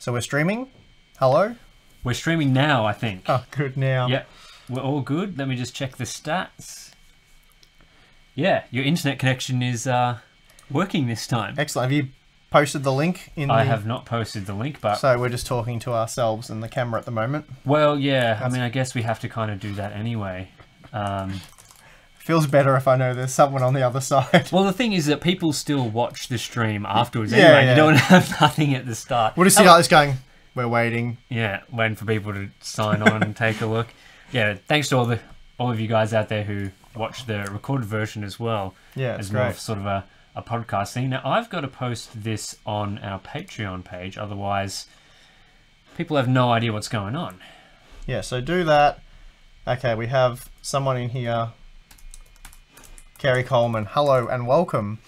So we're streaming. Hello? We're streaming now, I think. Oh, good now. Yeah, we're all good. Let me just check the stats. Yeah, your internet connection is working this time. Excellent. Have you posted the link in I have not posted the link, but... So we're just talking to ourselves and the camera at the moment. Well, yeah, I mean, I guess we have to kind of do that anyway. Feels better if I know there's someone on the other side. Well, the thing is that people still watch the stream afterwards Yeah, anyway. yeah. You don't have nothing at the start. We'll just see like this going, we're waiting. Yeah, waiting for people to sign on and take a look. Yeah, thanks to all of you guys out there who watch the recorded version as well. Yeah, it's as more great. of sort of a podcast thing. Now, I've got to post this on our Patreon page, otherwise people have no idea what's going on. Yeah, so do that. Okay, we have someone in here. Kerry Coleman, hello and welcome.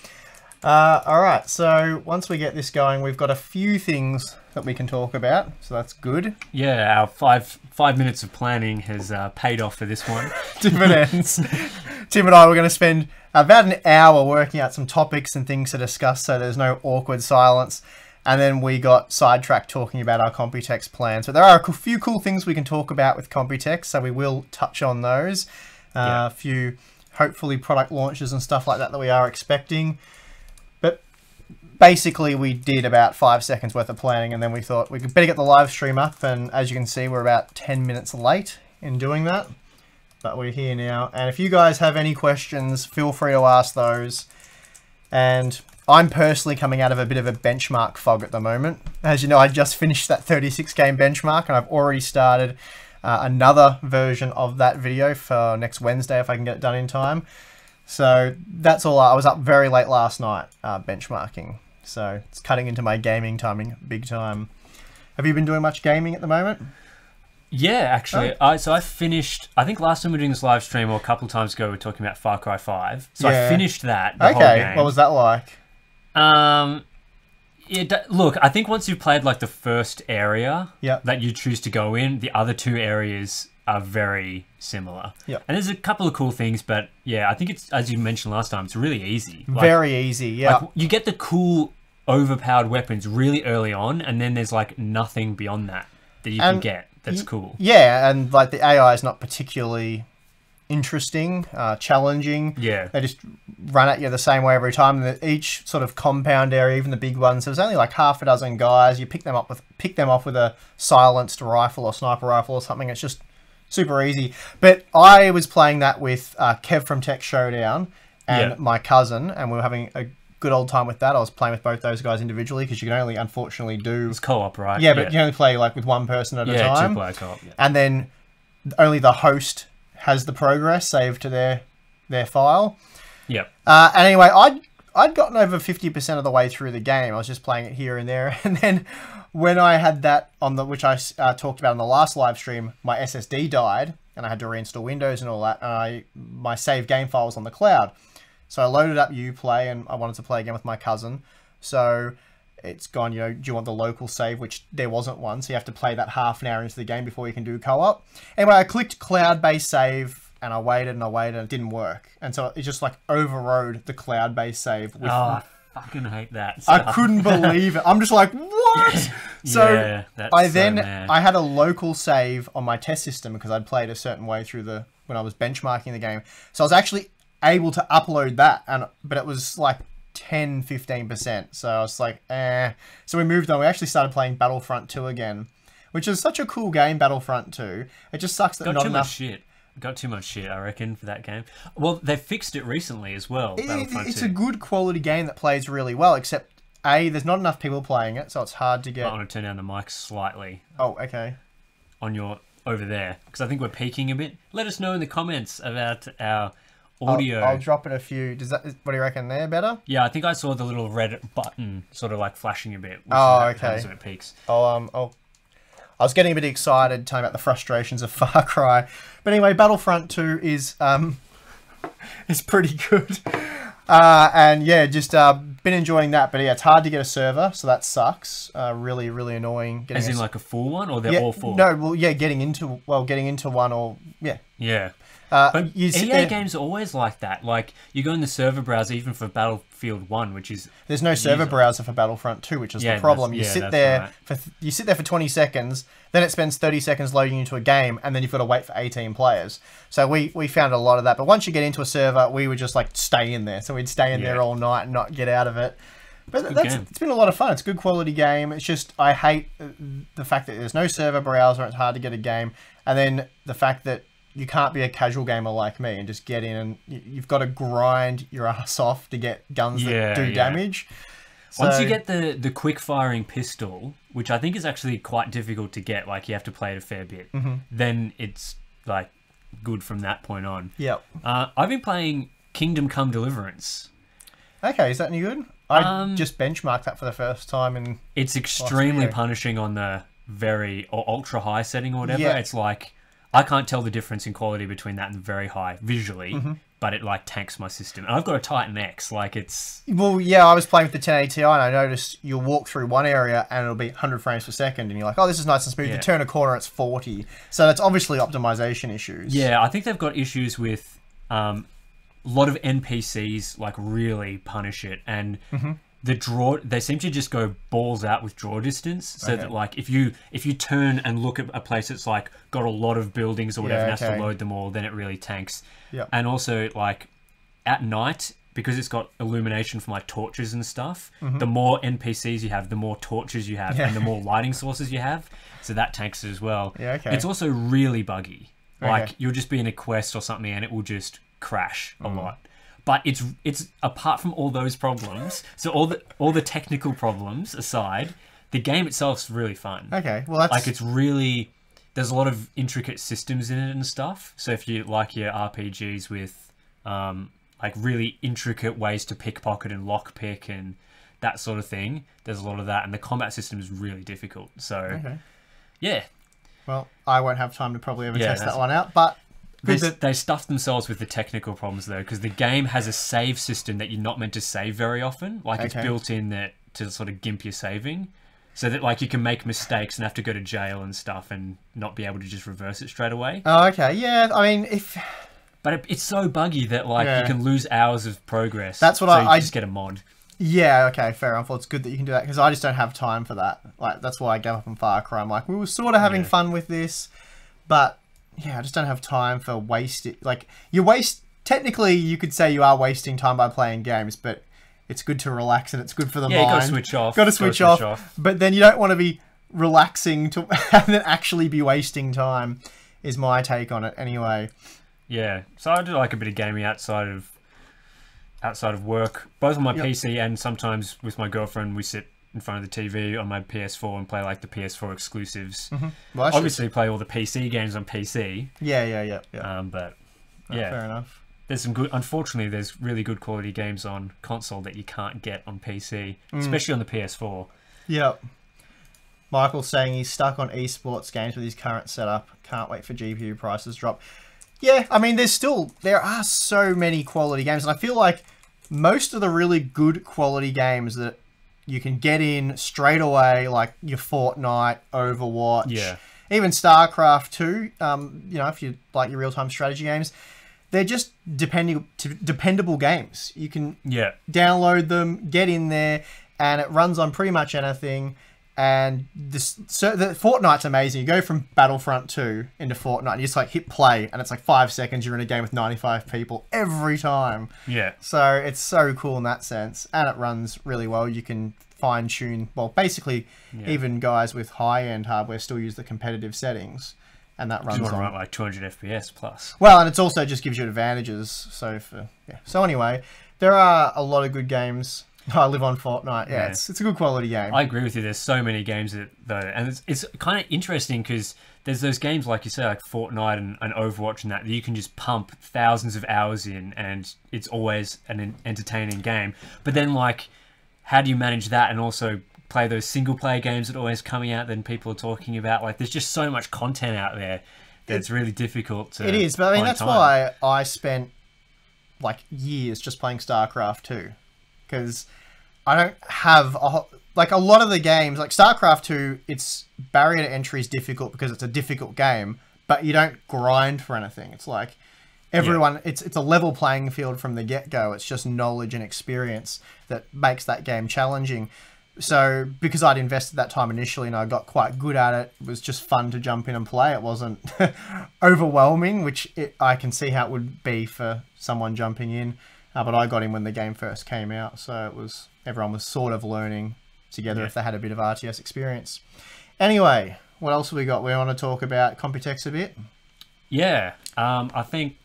Alright, so once we get this going, we've got a few things that we can talk about, so that's good. Yeah, our five minutes of planning has paid off for this one. Dividends. Tim and I were going to spend about an hour working out some topics and things to discuss, so there's no awkward silence. And then we got sidetracked talking about our Computex plans. But there are a few cool things we can talk about with Computex, so we will touch on those. A few, hopefully, product launches and stuff like that we are expecting. But basically, we did about 5 seconds worth of planning, and then we thought we could better get the live stream up. And as you can see, we're about 10 minutes late in doing that. But we're here now. And if you guys have any questions, feel free to ask those. And I'm personally coming out of a bit of a benchmark fog at the moment. As you know, I just finished that 36 game benchmark, and I've already started another version of that video for next Wednesday if I can get it done in time. So that's all. I was up very late last night benchmarking. So it's cutting into my gaming timing big time. Have you been doing much gaming at the moment? Yeah, actually. Oh. So I finished, I think last time we were doing this live stream, or a couple of times ago, we were talking about Far Cry 5. So Yeah. I finished that, the whole Okay, game. what was that like? Look, I think once you've played like the first area Yep. that you choose to go in, the other two areas are very similar. Yep. And there's a couple of cool things, but yeah, I think it's, as you mentioned last time, it's really easy. Like, Very easy, yeah. like, you get the cool, overpowered weapons really early on, and then there's like nothing beyond that you can get that's cool. Yeah, and like the AI is not particularly interesting, challenging. Yeah. They just run at you the same way every time. And each sort of compound area, even the big ones, there's only like half a dozen guys. You pick them off with a silenced rifle or sniper rifle or something. It's just super easy. But I was playing that with Kev from Tech Showdown and my cousin, and we were having a good old time with that. I was playing with both those guys individually because you can only, unfortunately, do... It's co-op, right? Yeah, but you can only play like with one person at a time. Yeah, 2-player co-op. Yeah. And then only the host has the progress saved to their file. Yep. Anyway, I'd gotten over 50% of the way through the game. I was just playing it here and there. And then when I had that on which I talked about in the last live stream, my SSD died and I had to reinstall Windows and all that. And my save game file was on the cloud. So I loaded up Uplay and I wanted to play again with my cousin. So it's gone, do you want the local save, which there wasn't one. So you have to play that half an hour into the game before you can do co-op. Anyway, I clicked cloud-based save and I waited and it didn't work. And so it just like overrode the cloud-based save. With I fucking hate that I couldn't believe it. I'm just like, what? So yeah, that's I had a local save on my test system because I'd played a certain way through when I was benchmarking the game. So I was actually able to upload that, but it was like 10-15%. So I was like, eh. So we moved on. We actually started playing Battlefront 2 again, which is such a cool game, Battlefront 2. It just sucks that not enough... Got too much shit, I reckon, for that game. Well, they fixed it recently as well, Battlefront 2. It's a good quality game that plays really well, except, A, there's not enough people playing it, so it's hard to get... I want to turn down the mic slightly. Oh, okay. On your... over there, because I think we're peaking a bit. Let us know in the comments about our audio. I'll drop it a few. What do you reckon there? Better? Yeah, I think I saw the little red button sort of like flashing a bit. Okay. When it peaks. I was getting a bit excited talking about the frustrations of Far Cry. But anyway, Battlefront 2 is pretty good. And yeah, just been enjoying that. But yeah, it's hard to get a server, so that sucks. Really, really annoying. As in like a full one, or they're all full? No, well, yeah, getting into one, or yeah. Yeah. But EA games are always like that. Like, you go in the server browser, even for Battlefield 1, which is... There's no server browser for Battlefront 2, which is the problem. You sit there for 20 seconds, then it spends 30 seconds loading into a game, and then you've got to wait for 18 players. So we found a lot of that. But once you get into a server, we would just like stay in there. So we'd stay in there all night and not get out of it. But it's been a lot of fun. It's a good quality game. It's just I hate the fact that there's no server browser. It's hard to get a game, and then the fact that you can't be a casual gamer like me and just get in and you've got to grind your ass off to get guns that do damage. So, once you get the quick firing pistol, which I think is actually quite difficult to get, like you have to play it a fair bit, then it's like good from that point on. Yep. I've been playing Kingdom Come Deliverance. Okay, is that any good? I just benchmarked that for the first time in... It's extremely punishing on the very or ultra high setting or whatever. Yeah. It's like I can't tell the difference in quality between that and the very high visually, but it like tanks my system. And I've got a Titan X, like it's... Well, yeah, I was playing with the 1080 Ti and I noticed you'll walk through one area and it'll be 100 frames per second and you're like, oh, this is nice and smooth. You turn a corner, it's 40. So that's obviously optimization issues. Yeah, I think they've got issues with a lot of NPCs like really punish it, and the draw, they seem to just go balls out with draw distance, so that like if you turn and look at a place that's like got a lot of buildings or whatever and has to load them all, then it really tanks. And also like at night, because it's got illumination from like torches and stuff, the more NPCs you have, the more torches you have, and the more lighting sources you have, so that tanks it as well. It's also really buggy. Like you'll just be in a quest or something and it will just crash a lot. But it's apart from all those problems, so all the technical problems aside, the game itself's really fun. Okay, well that's... Like it's really... There's a lot of intricate systems in it and stuff. So if you like your RPGs with like really intricate ways to pickpocket and lockpick and that sort of thing, there's a lot of that. And the combat system is really difficult. So, yeah. Well, I won't have time to probably ever test that one out, but... They stuffed themselves with the technical problems though, because the game has a save system that you're not meant to save very often. Like it's built in that to sort of gimp your saving, so that like you can make mistakes and have to go to jail and stuff and not be able to just reverse it straight away. Oh, okay, yeah. I mean, but it's so buggy that like you can lose hours of progress. That's what I just get a mod. Yeah, okay, fair enough. Well, it's good that you can do that because I just don't have time for that. Like that's why I gave up on Far Cry. I'm like, we were sort of having fun with this, but. Yeah, I just don't have time for wasting... Like, technically, you could say you are wasting time by playing games, but it's good to relax and it's good for the mind. Yeah, you gotta switch off. Gotta switch off. But then you don't want to be relaxing to and then actually be wasting time, is my take on it anyway. Yeah, so I do like a bit of gaming outside of work, both on my PC and sometimes with my girlfriend we sit in front of the TV on my PS4 and play like the PS4 exclusives. Well, obviously play all the PC games on PC. Yeah. But fair enough. There's some good. Unfortunately, there's really good quality games on console that you can't get on PC, especially on the PS4. Yep. Michael's saying he's stuck on esports games with his current setup. Can't wait for GPU prices drop. Yeah, I mean, there are so many quality games, and I feel like most of the really good quality games that you can get in straight away, like your Fortnite, Overwatch, even StarCraft 2, you know, if you like your real-time strategy games, they're just dependable games. You can download them, get in there, and it runs on pretty much anything. And the Fortnite's amazing. You go from Battlefront 2 into Fortnite, and you just like hit play, and it's like 5 seconds, you're in a game with 95 people every time. Yeah. So it's so cool in that sense, and it runs really well. You can fine tune, well, basically, even guys with high-end hardware still use the competitive settings, and that runs on like 200 FPS plus. Well, and it's also just gives you advantages. So So anyway, there are a lot of good games. I live on Fortnite. Yeah, it's a good quality game. I agree with you. There's so many games though, and it's kind of interesting because there's those games like you say, like Fortnite and Overwatch and that you can just pump thousands of hours in, and it's always an entertaining game. But then, like, how do you manage that and also play those single player games that are always coming out that people are talking about? Like, there's just so much content out there that it's really difficult to. It is, but I mean that's why I spent like years just playing StarCraft 2. Because I don't have a lot of the games, like StarCraft 2, its barrier to entry is difficult because it's a difficult game, but you don't grind for anything. It's like everyone, it's a level playing field from the get-go. It's just knowledge and experience that makes that game challenging. So because I'd invested that time initially and I got quite good at it, it was just fun to jump in and play. It wasn't overwhelming, which I can see how it would be for someone jumping in. But I got in when the game first came out, so everyone was sort of learning together if they had a bit of RTS experience. Anyway, what else have we got? We want to talk about Computex a bit? Yeah, I think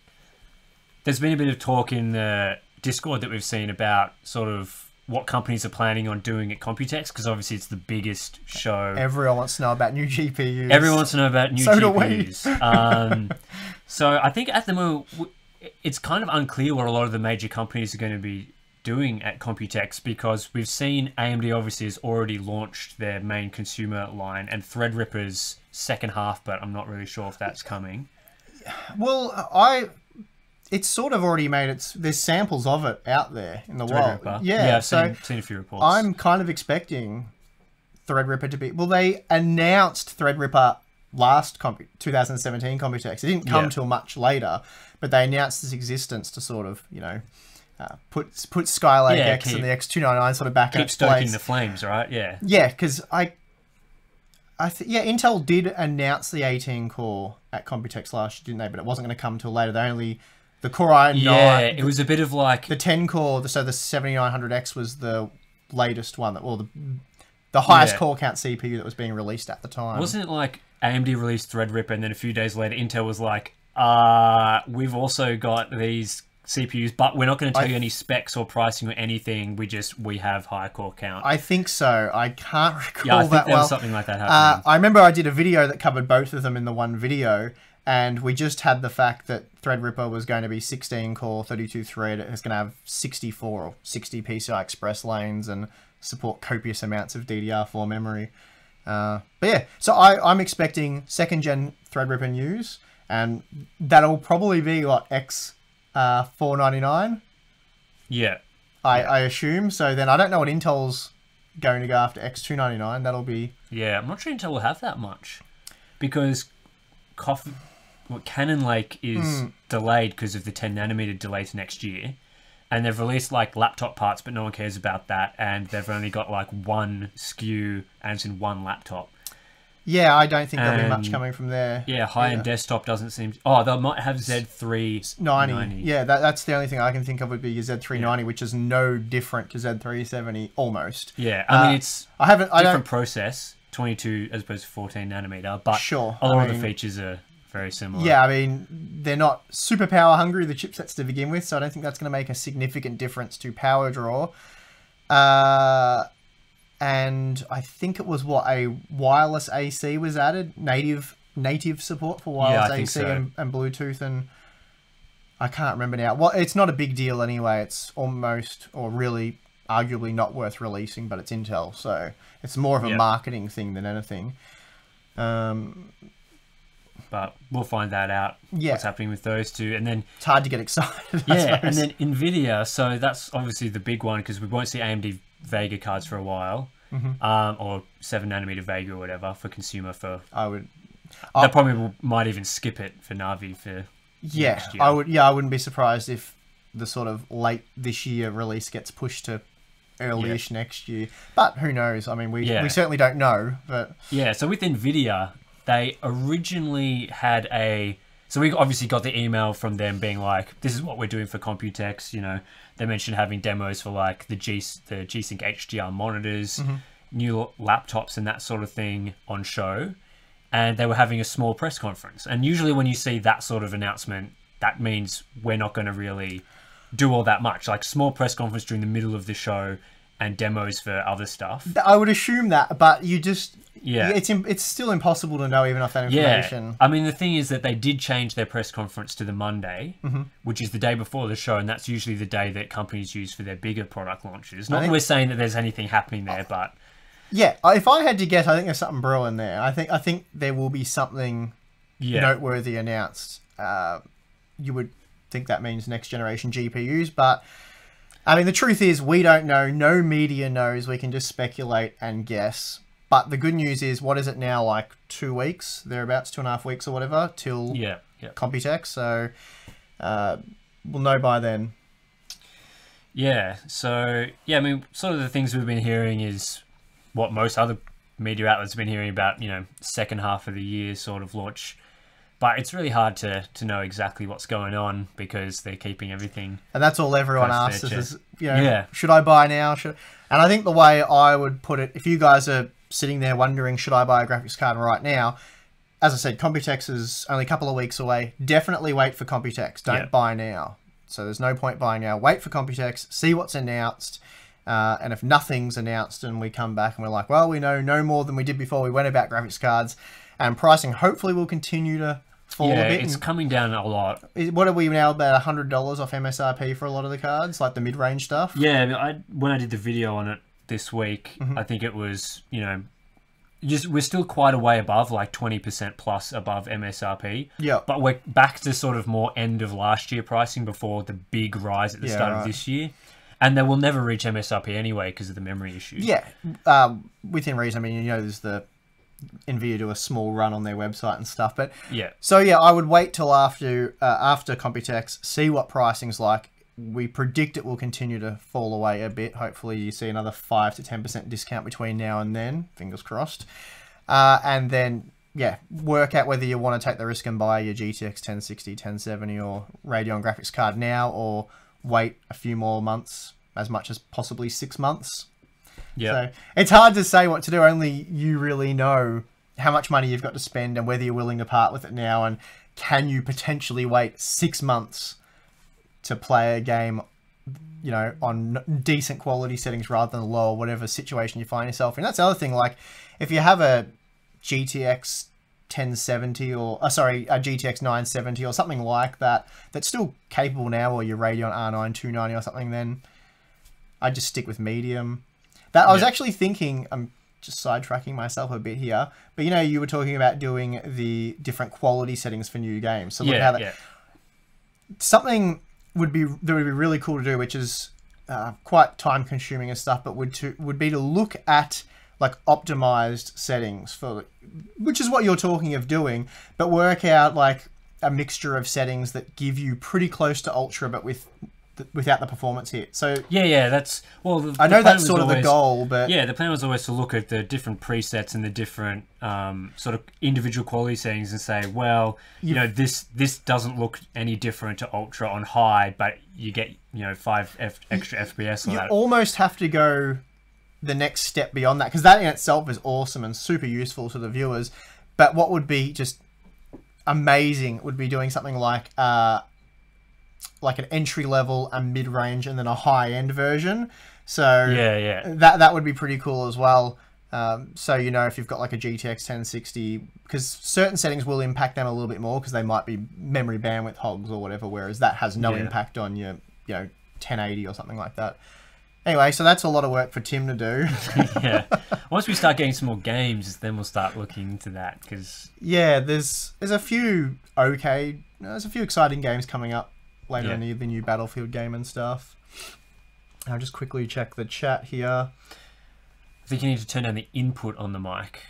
there's been a bit of talk in the Discord that we've seen about sort of what companies are planning on doing at Computex, because obviously it's the biggest show. Everyone wants to know about new GPUs. Everyone wants to know about new so GPUs. So I think at the moment it's kind of unclear what a lot of the major companies are going to be doing at Computex, because we've seen AMD obviously has already launched their main consumer line and Threadripper's second half, but I'm not really sure if that's coming. Well, it's sort of already made there's samples of it out there in the world. Yeah, I've seen a few reports. I'm kind of expecting Threadripper to be... Well, they announced Threadripper last 2017 Computex. It didn't come till much later, but they announced its existence to sort of, put Skylake X and the X299 sort of back in its place. Keep stoking the flames, right? Yeah. Yeah, because Intel did announce the 18 core at Computex last year, didn't they? But it wasn't going to come till later. The Core i9. Yeah, it was a bit of like... The 10 core, so the 7900X was the latest one, the highest core count CPU that was being released at the time. Wasn't it like AMD released Threadripper and then a few days later Intel was like, we've also got these CPUs, but we're not going to tell you any specs or pricing or anything. We have high core count. I think so. I can't recall I think that there well. was something like that happening. I remember I did a video that covered both of them in the one video, and we just had the fact that Threadripper was going to be 16 core, 32 thread. It's going to have 64 or 60 PCI Express lanes and support copious amounts of DDR4 memory. But yeah, so I'm expecting second gen Threadripper news, and that'll probably be what, X499? Yeah. I assume. So then I don't know what Intel's going to go after X299. That'll be... Yeah, I'm not sure Intel will have that much, because Cannon Lake is delayed because of the 10 nanometer delay to next year, and they've released like laptop parts, but no one cares about that, and they've only got like one SKU and it's in one laptop. Yeah, I don't think there'll be much coming from there. Yeah, high-end desktop doesn't seem... Oh, they might have Z390. Yeah, that's the only thing I can think of would be your Z390, which is no different to Z370, almost. Yeah, I mean, it's different process, 22 as opposed to 14 nanometer, but a lot of the features are very similar. Yeah, I mean, they're not super power hungry, the chipsets to begin with, so I don't think that's going to make a significant difference to power draw. And I think it was a wireless AC was added, native support for wireless AC and Bluetooth, and I can't remember now. Well, it's not a big deal anyway. It's almost, or really, arguably not worth releasing, but it's Intel, so it's more of a marketing thing than anything. But we'll find that out, what's happening with those two. And then it's hard to get excited. Yeah, and then NVIDIA, so that's obviously the big one, because we won't see AMD Vega cards for a while, or 7 nanometer Vega or whatever for consumer. They probably might even skip it for Navi for next year. I wouldn't be surprised if the sort of late this year release gets pushed to early-ish next year. But who knows? I mean, we certainly don't know. But yeah, so with NVIDIA, they originally had so we obviously got the email from them being like, this is what we're doing for Computex. They mentioned having demos for like the G-Sync HDR monitors, new laptops and that sort of thing on show. And they were having a small press conference. And usually when you see that sort of announcement, that means we're not going to really do all that much. Like small press conference during the middle of the show and demos for other stuff. I would assume that, but you just... Yeah, it's still impossible to know even off that information. Yeah. I mean, the thing is that they did change their press conference to the Monday, which is the day before the show, and that's usually the day that companies use for their bigger product launches. Not that we're saying that there's anything happening there, but... Yeah, if I had to guess, I think there's something brewing there. I think there will be something noteworthy announced. You would think that means next generation GPUs, but... I mean, the truth is, we don't know. No media knows. We can just speculate and guess. But the good news is, what is it now, like 2 weeks, thereabouts, 2.5 weeks or whatever, till Computex. So we'll know by then. Yeah, so, yeah, I mean, sort of the things we've been hearing is what most other media outlets have been hearing about, second half of the year sort of launch. But it's really hard to know exactly what's going on because they're keeping everything. And that's all everyone asks is, yeah. Should I buy now? And I think the way I would put it, if you guys are sitting there wondering, should I buy a graphics card right now? As I said, Computex is only a couple of weeks away. Definitely wait for Computex. Don't buy now. So there's no point buying now. Wait for Computex, see what's announced. And if nothing's announced and we come back and we're like, well, we know no more than we did before we went about graphics cards, and pricing hopefully will continue to fall a bit. It's coming down a lot. What are we now, about $100 off MSRP for a lot of the cards, like the mid-range stuff? Yeah, when I did the video on it this week, I think it was, we're still quite a way above, like 20% plus above MSRP. Yeah. But we're back to sort of more end of last year pricing before the big rise at the start of this year. And they will never reach MSRP anyway because of the memory issues. Yeah. Within reason. I mean, there's the Nvidia do a small run on their website and stuff. But yeah. So, yeah, I would wait till after Computex, see what pricing's like. We predict it will continue to fall away a bit. Hopefully you see another 5 to 10% discount between now and then. Fingers crossed. And then, work out whether you want to take the risk and buy your GTX 1060, 1070 or Radeon graphics card now, or wait a few more months, as much as possibly 6 months. Yeah. So it's hard to say what to do. Only you really know how much money you've got to spend and whether you're willing to part with it now, and can you potentially wait 6 months to play a game, on decent quality settings rather than low, or whatever situation you find yourself in. That's the other thing. Like, if you have a GTX 1070 or a GTX 970 or something like that, that's still capable now, or your Radeon R9 290 or something, then I'd just stick with medium. That I was actually thinking, I'm just sidetracking myself a bit here, but you were talking about doing the different quality settings for new games. So look how that something that would be really cool to do, which is quite time consuming and stuff, but would be to look at like optimized settings for, which is what you're talking of doing, but work out like a mixture of settings that give you pretty close to ultra, but without the performance hit. So that's I know that's sort of the goal, but the plan was always to look at the different presets and the different sort of individual quality settings and say, well, this doesn't look any different to ultra on high, but you get 5 extra FPS on you that. Almost have to go the next step beyond that, because that in itself is awesome and super useful to the viewers. But what would be just amazing would be doing something like an entry level, a mid range, and then a high end version. So that would be pretty cool as well. So if you've got like a GTX 1060, because certain settings will impact them a little bit more because they might be memory bandwidth hogs or whatever, whereas that has no impact on your 1080 or something like that. Anyway, so that's a lot of work for Tim to do. Once we start getting some more games, then we'll start looking into that. Because there's a few there's a few exciting games coming up later in the new Battlefield game and stuff. I'll just quickly check the chat here. I think you need to turn down the input on the mic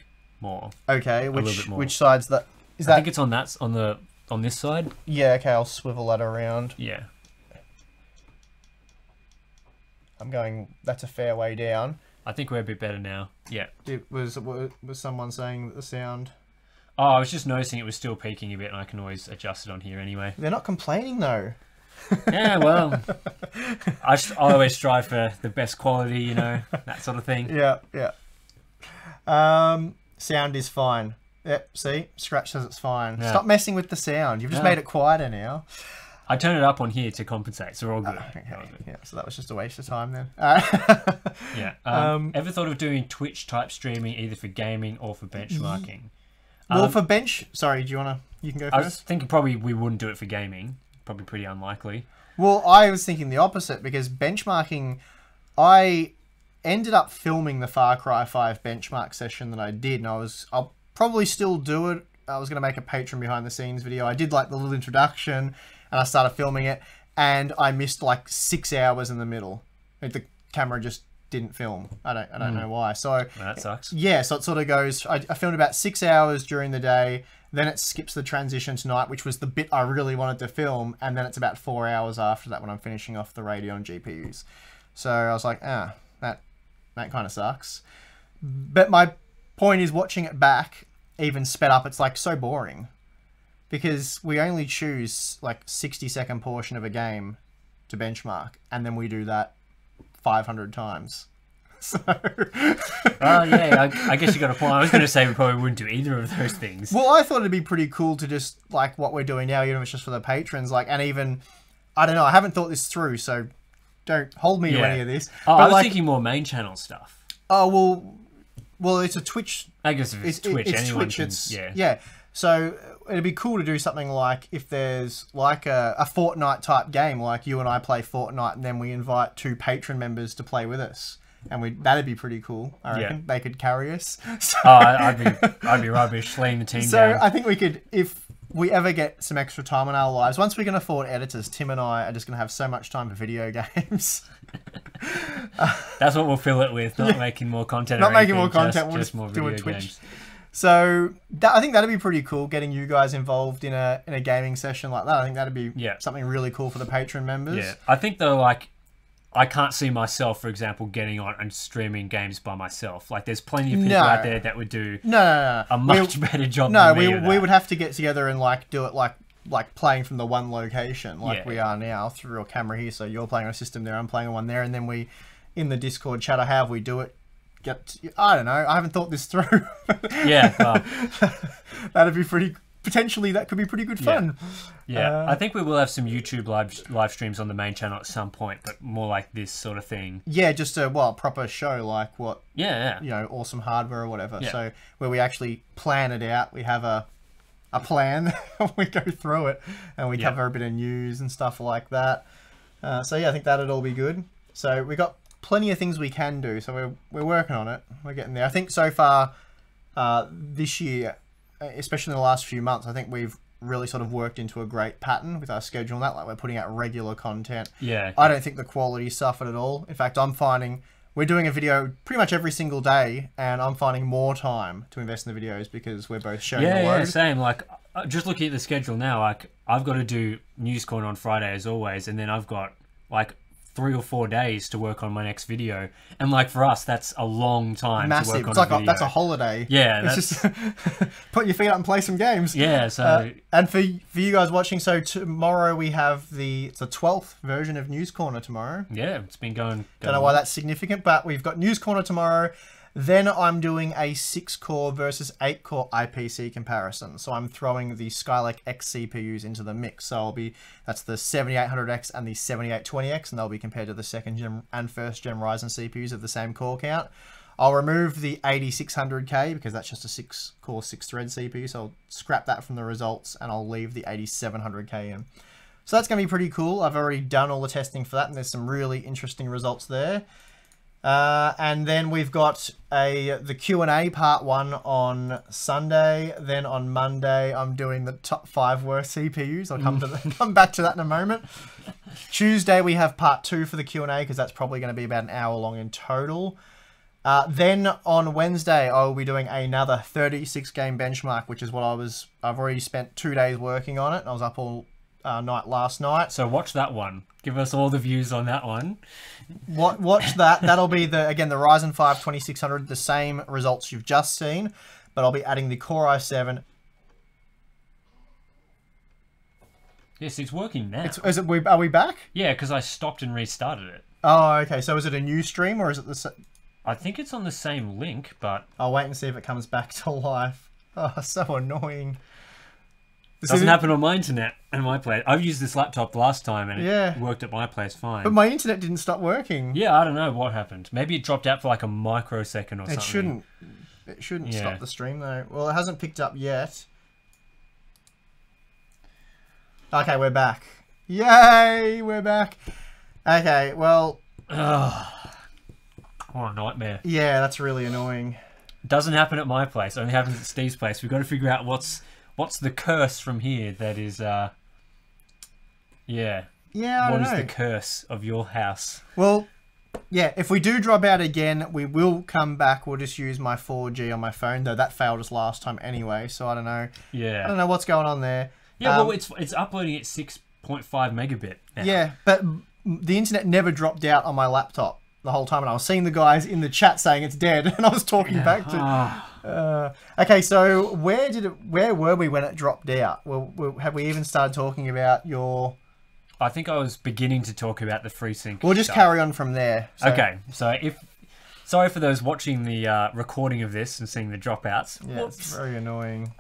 more. Okay, a little bit more. Which side's that? I think it's on this side. Yeah. Okay, I'll swivel that around. Yeah. I'm going. That's a fair way down. I think we're a bit better now. Yeah. It was someone saying that the sound. Oh, I was just noticing it was still peaking a bit, and I can always adjust it on here anyway. They're not complaining though. Yeah, well, I always strive for the best quality, that sort of thing. Yeah. Sound is fine. Yep. See, Scratch says it's fine. Yeah. Stop messing with the sound. You've just made it quieter now. I turn it up on here to compensate, so we're all good. Okay. Yeah, so that was just a waste of time then. Ever thought of doing Twitch type streaming either for gaming or for benchmarking? Well, for sorry, do you want to... You can go first. I was thinking probably we wouldn't do it for gaming. Probably pretty unlikely. Well, I was thinking the opposite, because benchmarking... I ended up filming the Far Cry 5 benchmark session that I did, and I'll probably still do it. I was going to make a Patreon behind the scenes video. I did like the little introduction, and I started filming it, and I missed like 6 hours in the middle. Like, the camera just didn't film. I don't know why. So that sucks. Yeah, so it sort of goes. I filmed about 6 hours during the day, Then it skips the transition tonight, which was the bit I really wanted to film, and then it's about 4 hours after that when I'm finishing off the Radeon GPUs. So I was like, that kind of sucks. But my point is, watching it back, even sped up, it's like so boring. Because we only choose like 60-second portion of a game to benchmark, and then we do that 500 times. So, yeah, I guess you got a point. I was going to say we probably wouldn't do either of those things. well, I thought it'd be pretty cool to just like what we're doing now, even if it's just for the patrons. Like, and even I don't know, I haven't thought this through, so don't hold me to any of this. Oh, I was thinking more main channel stuff. Oh well, it's a Twitch. I guess if it's Twitch, it's anyone Twitch. can, Yeah. So it'd be cool to do something like if there's like a Fortnite type game, like you and I play Fortnite, and then we invite 2 patron members to play with us. And that'd be pretty cool. I reckon they could carry us. So, I'd be rubbish laying the team down. So I think we could, if we ever get some extra time in our lives, once we can afford editors, Tim and I are just going to have so much time for video games. That's what we'll fill it with. Not making more content. Not making more content. We'll just more do video a Twitch. games. So I think that'd be pretty cool. Getting you guys involved in a gaming session like that. I think that'd be something really cool for the patron members. Yeah, I think though, like, I can't see myself, for example, getting on and streaming games by myself. Like, there's plenty of people out there that would do a much better job than me. We would have to get together and like do it like playing from the one location, like we are now through a camera here. So you're playing on a system there, I'm playing on one there, and then we, in the Discord chat I have, we do it. I don't know. I haven't thought this through. Yeah, that'd be pretty. Potentially, that could be pretty good fun. Yeah, I think we will have some YouTube live streams on the main channel at some point, but more like this sort of thing. Yeah, just a proper show, like what? Yeah. You know, awesome hardware or whatever. Yeah. So where we actually plan it out, we have a plan, we go through it, and we cover a bit of news and stuff like that. So yeah, I think that'd all be good. So we got plenty of things we can do. So we're working on it. We're getting there. I think so far this year, especially in the last few months, I think we've really sort of worked into a great pattern with our schedule and that. Like, we're putting out regular content. Yeah. I don't think the quality suffered at all. In fact, I'm finding we're doing a video pretty much every single day, and I'm finding more time to invest in the videos because we're both sharing the load. Yeah, same. Like, just looking at the schedule now, like, I've got to do News Corner on Friday as always, and then I've got like 3 or 4 days to work on my next video, and like for us that's a long time. Massive. To work on it's like a video. that's a holiday. Yeah, it's just put your feet up and play some games. Yeah. So and for you guys watching, so tomorrow we have it's the 12th version of News Corner tomorrow. Yeah, it's been going don't know why that's significant, but we've got News Corner tomorrow. Then I'm doing a 6-core versus 8-core IPC comparison. So I'm throwing the Skylake X CPUs into the mix. So that's the 7800X and the 7820X, and they'll be compared to the 2nd gen and 1st gen Ryzen CPUs of the same core count. I'll remove the 8600K because that's just a 6-core 6-thread CPU. So I'll scrap that from the results, and I'll leave the 8700K in. So that's going to be pretty cool. I've already done all the testing for that, and there's some really interesting results there. And then we've got the Q&A part 1 on Sunday. Then on Monday, I'm doing the top 5 worst CPUs. I'll come back to that in a moment. Tuesday, we have part 2 for the Q&A because that's probably going to be about an hour long in total. Then on Wednesday, I will be doing another 36 game benchmark, which is what I've already spent 2 days working on it. I was up all night last night. So watch that one. Give us all the views on that one. Watch that. That'll be the Ryzen 5 2600, the same results you've just seen, but I'll be adding the Core i7. Yes, it's working now. Are we back? Yeah, because I stopped and restarted it. Oh, okay. So is it a new stream or is it the? I think it's on the same link, but I'll wait and see if it comes back to life. Oh, so annoying. Doesn't happen on my internet and my place. I've used this laptop last time and it worked at my place fine. But my internet didn't stop working. Yeah, I don't know what happened. Maybe it dropped out for like a microsecond or something. It shouldn't stop the stream though. Well, it hasn't picked up yet. Okay, we're back. Yay, we're back. Okay, well. What a nightmare. Yeah, that's really annoying. Doesn't happen at my place. It only happens at Steve's place. We've got to figure out what's the curse from here that is, Yeah, I what don't is know. the curse of your house? Well, Yeah, if we do drop out again, we will come back. We'll just use my 4G on my phone, though that failed us last time anyway, so I don't know. Yeah. I don't know what's going on there. Yeah, well, it's uploading at 6.5 megabit now. Yeah, but the internet never dropped out on my laptop the whole time, and I was seeing the guys in the chat saying it's dead, and I was talking back to... okay, so where were we when it dropped out? Have we even started talking about your... I think I was beginning to talk about the FreeSync. We'll just carry on from there. So. Okay, so sorry for those watching the recording of this and seeing the dropouts. Yeah, it's very annoying.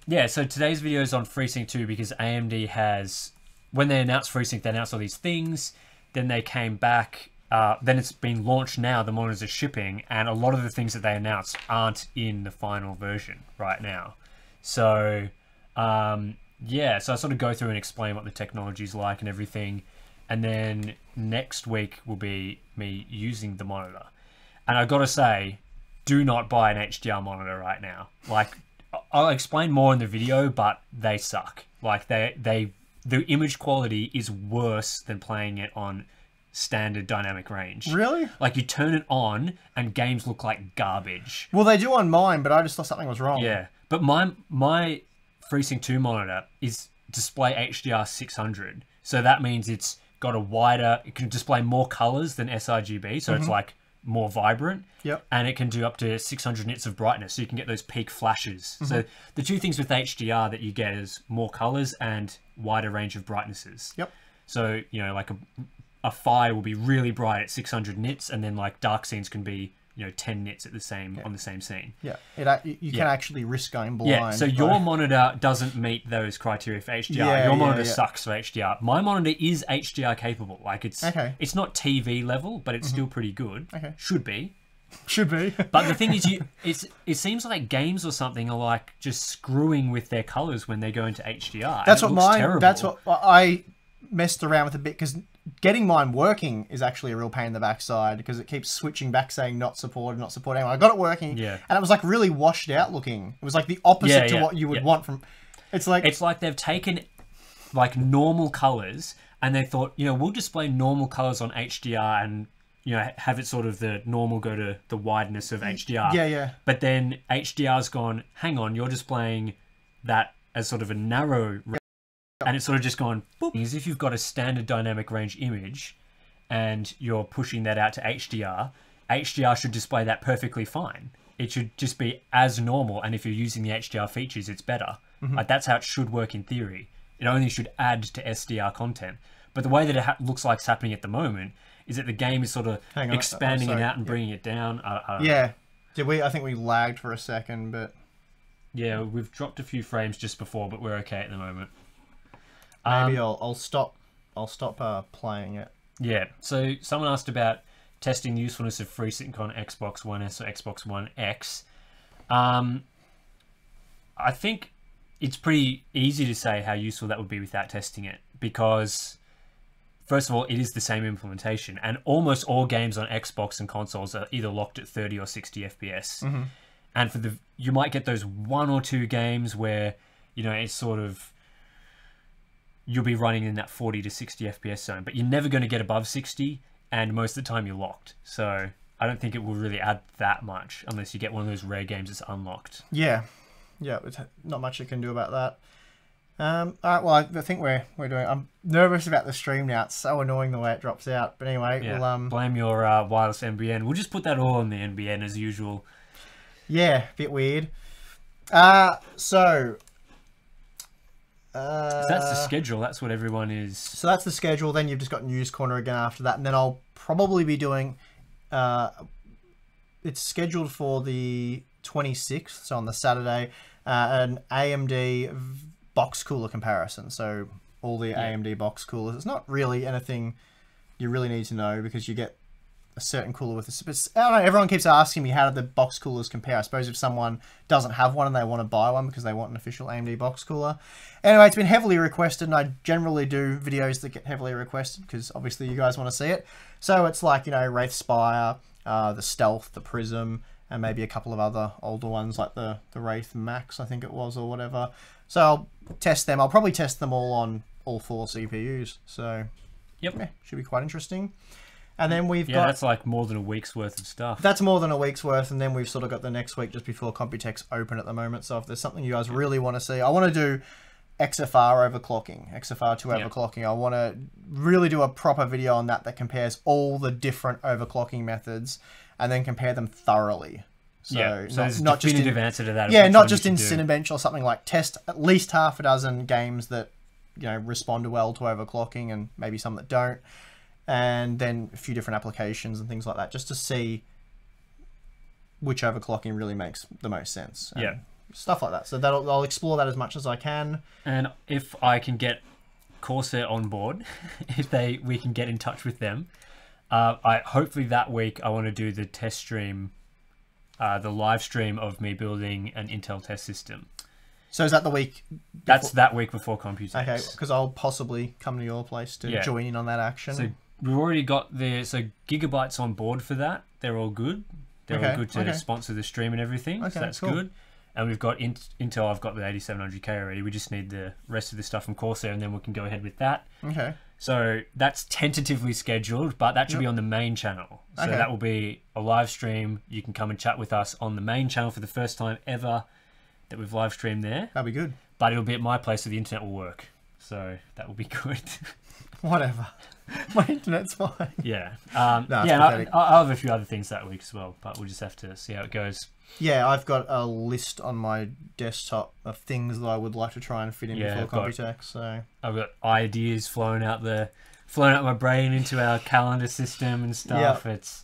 Yeah, so today's video is on FreeSync 2 because AMD has... When they announced FreeSync, they announced all these things. Then they came back. Then it's been launched now. The monitors are shipping. And a lot of the things that they announced aren't in the final version right now. So... yeah, so I sort of go through and explain what the technology's like and everything. And then next week will be me using the monitor. And I've got to say, do not buy an HDR monitor right now. Like, I'll explain more in the video, but they suck. Like, the image quality is worse than playing it on standard dynamic range. Really? Like, you turn it on and games look like garbage. Well, they do on mine, but I just thought something was wrong. Yeah, but my FreeSync 2 monitor is display HDR 600. So that means it's got a wider, it can display more colors than sRGB. So it's like more vibrant. Yep. And it can do up to 600 nits of brightness. So you can get those peak flashes. So the two things with HDR that you get is more colors and wider range of brightnesses. Yep. So, you know, like a fire will be really bright at 600 nits, and then like dark scenes can be, you know, 10 nits at the same on the same scene. Yeah, you can actually risk going blind. Yeah, so your monitor doesn't meet those criteria for HDR. Your monitor sucks for HDR. My monitor is HDR capable. Like it's not TV level, but it's still pretty good. Okay, should be. Should be. But the thing is, it seems like games or something are like just screwing with their colors when they go into HDR. That's what mine. That's what I messed around with a bit because getting mine working is actually a real pain in the backside because it keeps switching back saying not supported, not supported. Anyway, I got it working, and it was like really washed out looking. It was like the opposite to what you would want from. It's like they've taken like normal colors and they thought, you know, we'll display normal colors on HDR and, you know, have it sort of the normal go to the wideness of HDR. Yeah. But then HDR's gone, hang on, you're displaying that as sort of a narrow. And it's sort of just gone, boop. As if you've got a standard dynamic range image and you're pushing that out to HDR, HDR should display that perfectly fine. It should just be as normal. And if you're using the HDR features, it's better. Like that's how it should work in theory. It only should add to SDR content. But the way that it looks like it's happening at the moment is that the game is sort of expanding it out and bringing it down. Yeah. I think we lagged for a second, but... Yeah, we've dropped a few frames just before, but we're okay at the moment. Maybe I'll stop playing it. Yeah. So someone asked about testing the usefulness of FreeSync on Xbox One S or Xbox One X. I think it's pretty easy to say how useful that would be without testing it because, first of all, it is the same implementation, and almost all games on Xbox and consoles are either locked at 30 or 60 FPS. And you might get those one or two games where, you know, it's sort of you'll be running in that 40 to 60 FPS zone, but you're never going to get above 60, and most of the time you're locked. So I don't think it will really add that much unless you get one of those rare games that's unlocked. Yeah, not much you can do about that. All right, well, I think we're doing... I'm nervous about the stream now. It's so annoying the way it drops out. But anyway, we'll... Blame your wireless NBN. We'll just put that all on the NBN as usual. Yeah, bit weird. So that's the schedule. That's what everyone is. So that's the schedule. Then you've just got News Corner again after that. And then I'll probably be doing... it's scheduled for the 26th, so on the Saturday, an AMD box cooler comparison. So all the AMD box coolers. It's not really anything you really need to know because you get a certain cooler with a... I don't know, everyone keeps asking me how do the box coolers compare. I suppose if someone doesn't have one and they want to buy one because they want an official AMD box cooler. Anyway, it's been heavily requested, and I generally do videos that get heavily requested because obviously you guys want to see it. So it's like, you know, Wraith Spire, the Stealth, the Prism, and maybe a couple of other older ones like the Wraith Max, I think it was, or whatever. So I'll test them. I'll probably test them all on all 4 CPUs. So yep, yeah, should be quite interesting. And then we've Yeah, got... that's like more than a week's worth of stuff. That's more than a week's worth, and then we've sort of got the next week just before Computex open at the moment. So if there's something you guys really want to see, I want to do XFR overclocking, XFR2 overclocking. I want to really do a proper video on that compares all the different overclocking methods and then compare them thoroughly. So, so there's not a definitive just in, answer to that. Yeah, not just in Cinebench or something like test at least half a dozen games that respond well to overclocking and maybe some that don't. And then a few different applications and things like that, just to see which overclocking really makes the most sense. Stuff like that. So I'll explore that as much as I can. And if I can get Corsair on board, we can get in touch with them. Hopefully that week I want to do the test stream, the live stream of me building an Intel test system. So is that the week? That's that week before Computex. Okay, because I'll possibly come to your place to join in on that action. So we've already got Gigabyte's on board for that. They're all good. They're all good to sponsor the stream and everything. So that's good. And we've got Intel. I've got the 8700K already. We just need the rest of the stuff from Corsair, and then we can go ahead with that. Okay. So that's tentatively scheduled, but that should be on the main channel. So that will be a live stream. You can come and chat with us on the main channel for the first time ever that we've live streamed there. That'll be good. But it'll be at my place so the internet will work. So that will be good. Whatever. My internet's fine. Yeah. No, I'll have a few other things that week as well, but we'll just have to see how it goes. Yeah, I've got a list on my desktop of things that I would like to try and fit in before Computex. So I've got ideas flowing out my brain into our calendar system and stuff. It's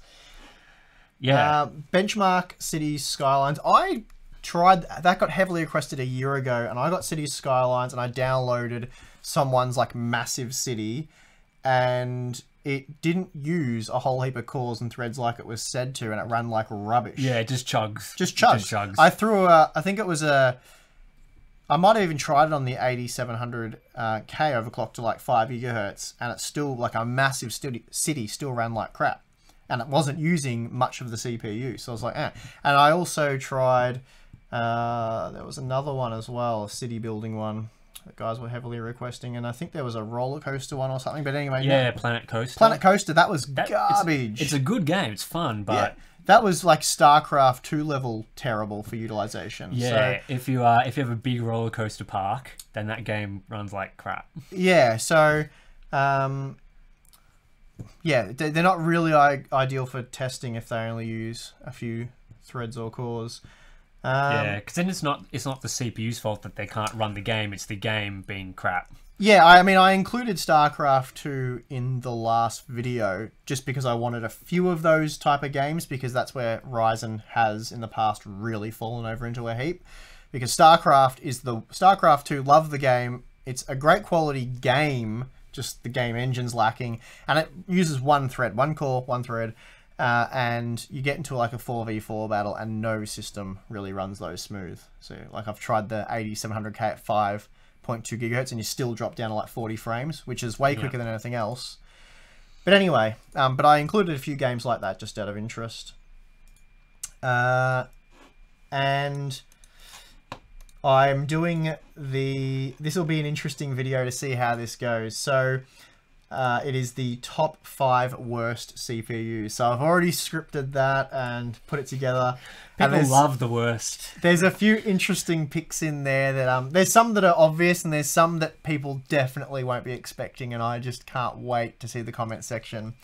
Benchmark Cities Skylines. I tried that, got heavily requested a year ago, and I got Cities Skylines and I downloaded someone's like massive city, and it didn't use a whole heap of cores and threads like it was said to, and it ran like rubbish. Yeah, it just chugs. Just chugs. I threw I think it was I might have even tried it on the 8700K overclocked to like 5 gigahertz, and it's still like a massive city still ran like crap, and it wasn't using much of the CPU. So I was like, eh. And I also tried, there was another one as well, a city building one that guys were heavily requesting, and I think there was a roller coaster one or something. But anyway, Planet Coaster. Planet Coaster, that was garbage. It's a good game. It's fun, but that was like StarCraft 2 level terrible for utilization. Yeah, so, if you have a big roller coaster park, then that game runs like crap. Yeah, so they're not really ideal for testing if they only use a few threads or cores. Because then it's not the CPU's fault that they can't run the game, it's the game being crap. Yeah, I mean, I included StarCraft 2 in the last video just because I wanted a few of those type of games, because that's where Ryzen has in the past really fallen over into a heap. Because StarCraft 2, love the game, it's a great quality game, just the game engine's lacking, and it uses one thread, one core, one thread. And you get into like a 4v4 battle and no system really runs those smooth. So like I've tried the 8700K at 5.2 gigahertz and you still drop down to like 40 frames, which is way quicker than anything else. But anyway, but I included a few games like that just out of interest. And I'm doing this will be an interesting video to see how this goes. So it is the top 5 worst CPUs. So I've already scripted that and put it together. People love the worst. There's a few interesting picks in there that there's some that are obvious and there's some that people definitely won't be expecting, and I just can't wait to see the comment section.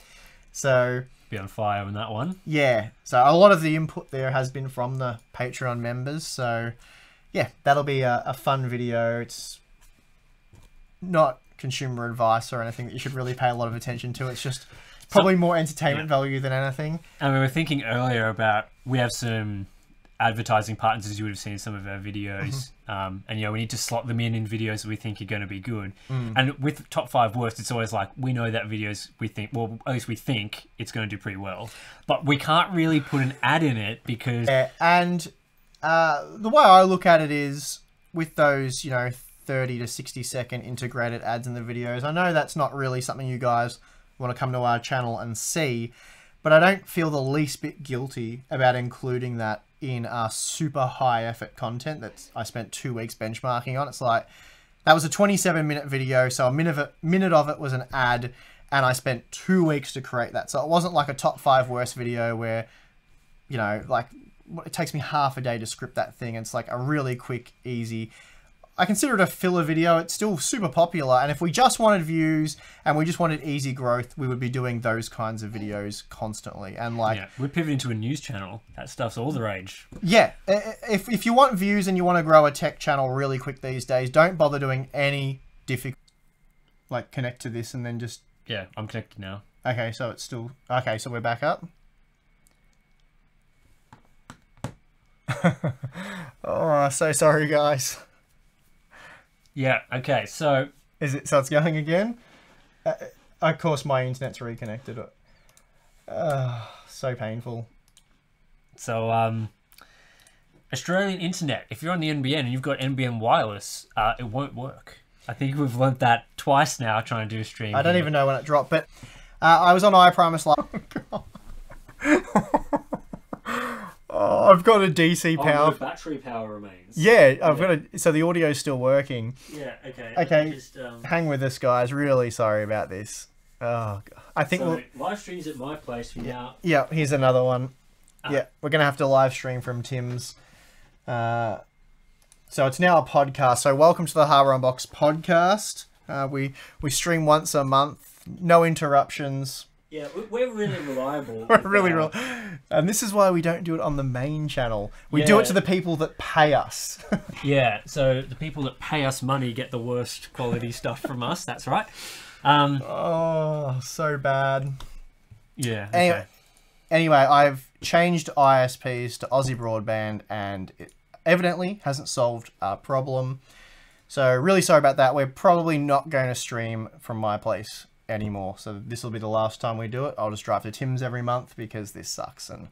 So be on fire on that one. Yeah. So a lot of the input there has been from the Patreon members. So yeah, that'll be a fun video. It's not consumer advice or anything that you should really pay a lot of attention to. It's just probably more entertainment value than anything. And we were thinking earlier about, we have some advertising partners, as you would have seen in some of our videos, and we need to slot them in videos that we think are going to be good. And with top 5 worst, it's always like, we know that videos we think, well, at least we think it's going to do pretty well, but we can't really put an ad in it because and the way I look at it is with those 30 to 60 second integrated ads in the videos. I know that's not really something you guys want to come to our channel and see, but I don't feel the least bit guilty about including that in our super high effort content that I spent 2 weeks benchmarking on. It's like, that was a 27-minute video, so a minute of it was an ad, and I spent 2 weeks to create that. So it wasn't like a top 5 worst video where, you know, like it takes me half a day to script that thing. It's like a really quick, easy. I consider it a filler video. It's still super popular. And if we just wanted views and we just wanted easy growth, we would be doing those kinds of videos constantly. And like, Yeah, we're pivoting to a news channel. That stuff's all the rage. yeah, if you want views and you want to grow a tech channel really quick these days, don't bother doing any difficult, like connect to this and then just, Yeah, I'm connected now. okay, so it's still, okay, so we're back up. Oh, so sorry guys. Yeah, okay, so... Is it, so it's going again? Of course my internet's reconnected. So painful. So, Australian internet, if you're on the NBN and you've got NBN wireless, it won't work. I think we've learnt that twice now trying to do a stream. I don't even know when it dropped, but I was on iPrimus last... Oh, I've got a DC power. Oh, no, battery power remains. Yeah, I've got a... So the audio's still working. Yeah, okay. Okay, Just, hang with us, guys. Really sorry about this. Oh, God. I think so, we'll... live streams at my place from now. Yeah, here's another one. Yeah, we're going to have to live stream from Tim's. So it's now a podcast. So welcome to the Harbour Unbox podcast. We stream once a month. No interruptions. Yeah, we're really reliable. We're really real. And this is why we don't do it on the main channel. We do it to the people that pay us. Yeah, so the people that pay us money get the worst quality stuff from us. That's right. Oh, so bad. Yeah. Okay. Anyway, I've changed ISPs to Aussie Broadband, and it evidently hasn't solved our problem. So really sorry about that. We're probably not going to stream from my place anymore. So this will be the last time we do it. I'll just drive to Tim's every month because this sucks. And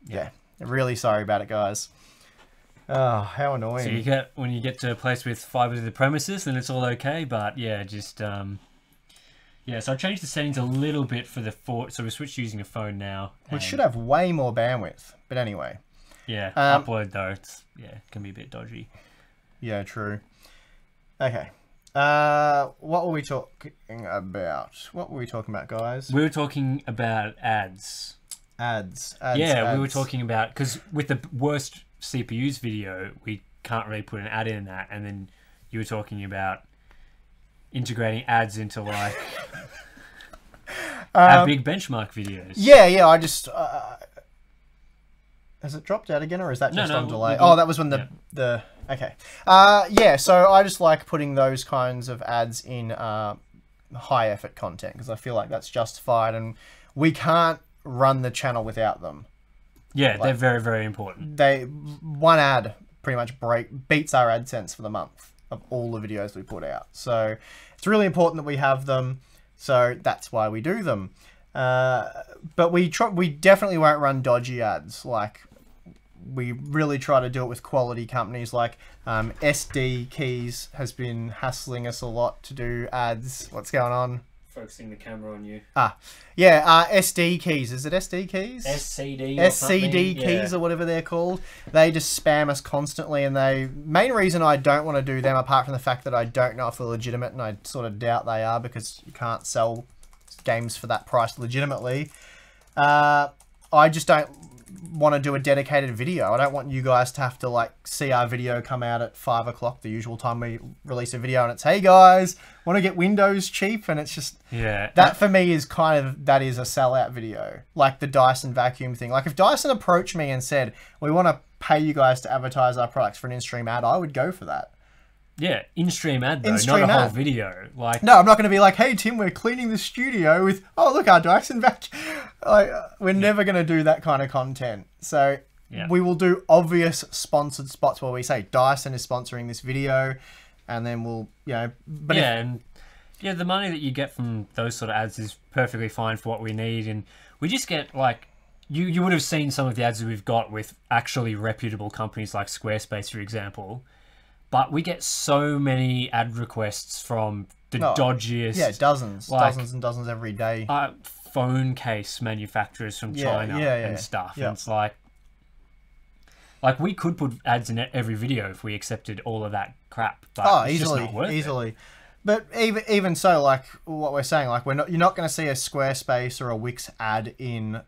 yeah, really sorry about it, guys. Oh, how annoying. So you get, when you get to a place with fiber to the premises, then it's all okay. But yeah, just yeah. So I changed the settings a little bit for the so we switched to using a phone now. We should have way more bandwidth, but anyway. Yeah, upload though, it's it can be a bit dodgy. Yeah, true. Okay. What were we talking about? What were we talking about, guys? We were talking about ads. Ads. Yeah, we were talking about, because with the worst CPUs video, we can't really put an ad in that, and then you were talking about integrating ads into like our big benchmark videos. Yeah, I just has it dropped out again, or is that just on delay? Oh, that was when the okay. Yeah, so I just like putting those kinds of ads in high effort content because I feel like that's justified, and we can't run the channel without them. Yeah, like, they're very, very important. One ad pretty much beats our AdSense for the month of all the videos we put out. So it's really important that we have them. So that's why we do them. But we definitely won't run dodgy ads. Like, we really try to do it with quality companies. Like SD Keys has been hassling us a lot to do ads. What's going on? Focusing the camera on you. Yeah, SD Keys. Is it SD Keys? SCD Keys or whatever they're called. They just spam us constantly, and main reason I don't want to do them, apart from the fact that I don't know if they're legitimate, and I sort of doubt they are because you can't sell games for that price legitimately. I just don't want to do a dedicated video. I don't want you guys to have to like see our video come out at 5 o'clock, the usual time we release a video, and it's, hey guys, want to get Windows cheap? And it's just, that for me is that is a sellout video. Like the Dyson vacuum thing. Like if Dyson approached me and said, we want to pay you guys to advertise our products for an in-stream ad, I would go for that. Yeah, in-stream ad though, not a whole video. Like, no, I'm not going to be like, hey Tim, we're cleaning the studio with, oh look, our Dyson vacuum. Like, we're never going to do that kind of content. So we will do obvious sponsored spots where we say Dyson is sponsoring this video, and then we'll, but the money that you get from those sort of ads is perfectly fine for what we need, and we just get like, you would have seen some of the ads that we've got with actually reputable companies like Squarespace, for example. But we get so many ad requests from the dodgiest... Yeah, dozens and dozens every day. Phone case manufacturers from China and stuff. Yeah. And it's like we could put ads in every video if we accepted all of that crap. But it's easily, just not worth it. But even so, like what we're saying, like you're not going to see a Squarespace or a Wix ad in,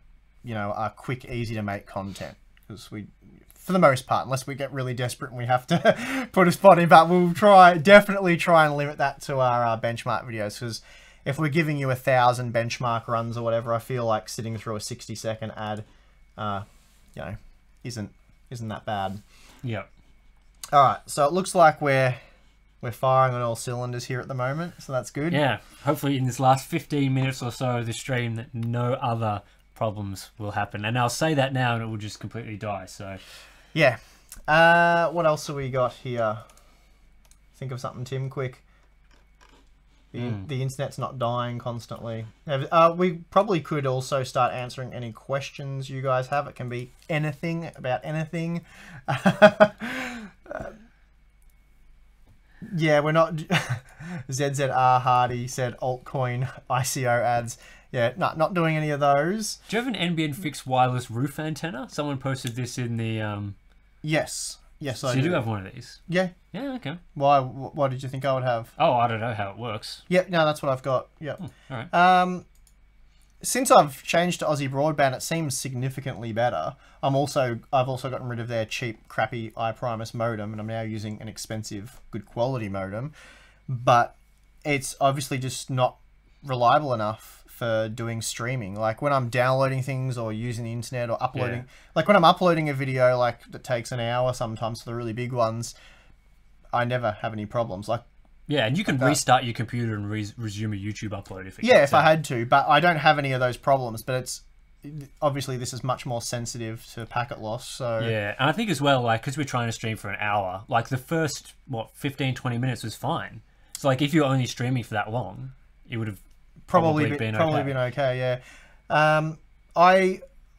our quick, easy to make content, because for the most part, unless we get really desperate and we have to put a spot in, but we'll definitely try and limit that to our benchmark videos, because if we're giving you 1,000 benchmark runs or whatever, I feel like sitting through a 60-second ad, isn't that bad. Yeah. All right, so it looks like we're firing on all cylinders here at the moment, so that's good. Yeah, hopefully in this last 15 minutes or so of the stream that no other problems will happen. And I'll say that now and it will just completely die, so... Yeah. What else have we got here? Think of something, Tim, quick. The internet's not dying constantly. We probably could also start answering any questions you guys have. It can be anything about anything. Yeah, we're not... ZZR Hardy said altcoin ICO ads. Yeah, not doing any of those. Do you have an NBN fixed wireless roof antenna? Someone posted this in the... Yes, so I you do. do have one of these? Yeah. Yeah, okay. Why? What did you think I would have? Oh, I don't know how it works. Yep, no, that's what I've got. Yep. All right. Since I've changed to Aussie Broadband, it seems significantly better. I've also gotten rid of their cheap, crappy iPrimus modem, and I'm now using an expensive, good quality modem. But it's obviously just not reliable enough for doing streaming. Like when I'm downloading things or using the internet or uploading, like when I'm uploading a video like that takes an hour sometimes for the really big ones, I never have any problems. Like, yeah, and you can restart your computer and resume a YouTube upload if it if I had to, but I don't have any of those problems. But it's obviously this is much more sensitive to packet loss. So yeah, and I think as well, like because we're trying to stream for an hour, like the first 15-20 minutes was fine. So like if you're only streaming for that long, it would have probably been okay. Yeah.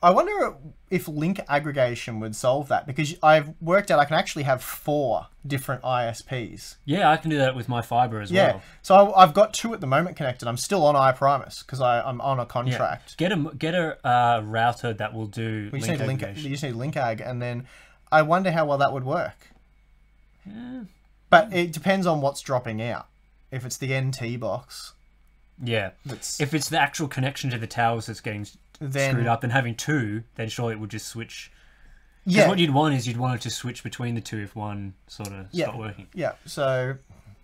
I wonder if link aggregation would solve that, because I've worked out I can actually have 4 different ISPs. Yeah, I can do that with my fiber as well. So I've got 2 at the moment connected. I'm still on iPrimus because I'm on a contract. Yeah. Get a router that will do You aggregation. just need link ag, and then I wonder how well that would work. Yeah. But it depends on what's dropping out. If it's the NT box. Yeah. If it's the actual connection to the towers that's getting screwed up and having 2, then surely it would just switch. Yeah. What you'd want is you'd want it to switch between the 2 if one sort of stopped working. Yeah. So,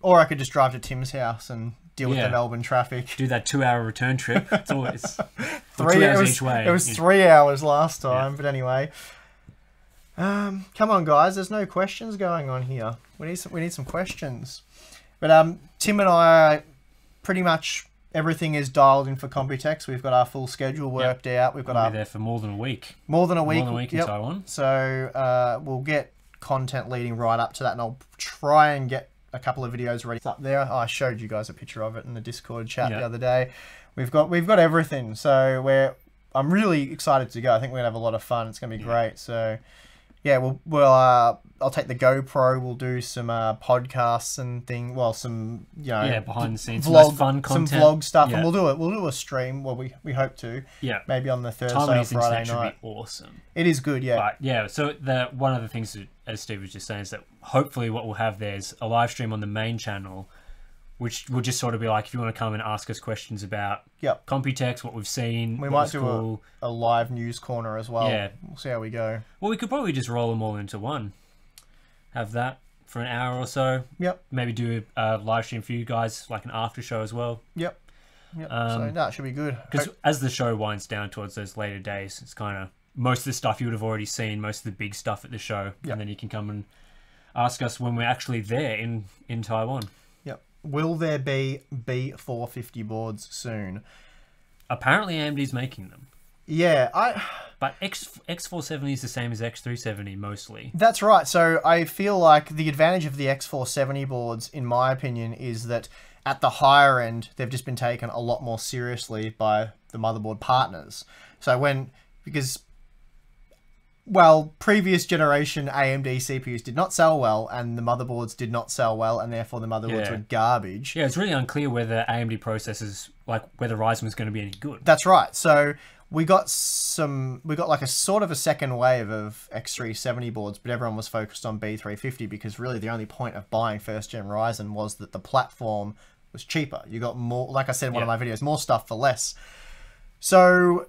or I could just drive to Tim's house and deal with the Melbourne traffic. Do that 2-hour return trip. It's always 2 hours each way. It was 3 hours last time, but anyway. Come on, guys. There's no questions going on here. We need some questions. But Tim and I, pretty much everything is dialed in for Computex. We've got our full schedule worked out. We've got we'll be there for more than a week. More than a week in Taiwan. So we'll get content leading right up to that, and I'll try and get a couple of videos ready up there. I showed you guys a picture of it in the Discord chat the other day. We've got everything. So I'm really excited to go. I think we're gonna have a lot of fun. It's gonna be great. So. Yeah, I'll take the GoPro. We'll do some podcasts and some behind the scenes vlog, fun content, some vlog stuff, and we'll do a stream. Well, we hope to. Yeah, maybe on the Thursday or Friday night. Should be awesome. It is good, yeah. But yeah, so one of the things that, as Steve was just saying, is that hopefully what we'll have there is a live stream on the main channel, which will just sort of be like if you want to come and ask us questions about Computex, what we've seen. We might do a live news corner as well. Yeah. We'll see how we go. Well, we could probably just roll them all into one. Have that for an hour or so. Yep. Maybe do a live stream for you guys, like an after show as well. Yep. So that should be good. Because as the show winds down towards those later days, it's kind of most of the stuff you would have already seen, most of the big stuff at the show. And then you can come and ask us when we're actually there in Taiwan. Will there be B450 boards soon? Apparently AMD's making them. Yeah, But X470 is the same as X370 mostly. That's right. So I feel like the advantage of the X470 boards, in my opinion, is that at the higher end, they've just been taken a lot more seriously by the motherboard partners. So because previous generation AMD CPUs did not sell well, and the motherboards did not sell well, and therefore the motherboards were garbage. Yeah, it's really unclear whether AMD processors, like whether Ryzen was going to be any good. That's right. So we got like a sort of a second wave of X370 boards, but everyone was focused on B350 because really the only point of buying first gen Ryzen was that the platform was cheaper. You got more, like I said in one of Yeah. my videos, more stuff for less. So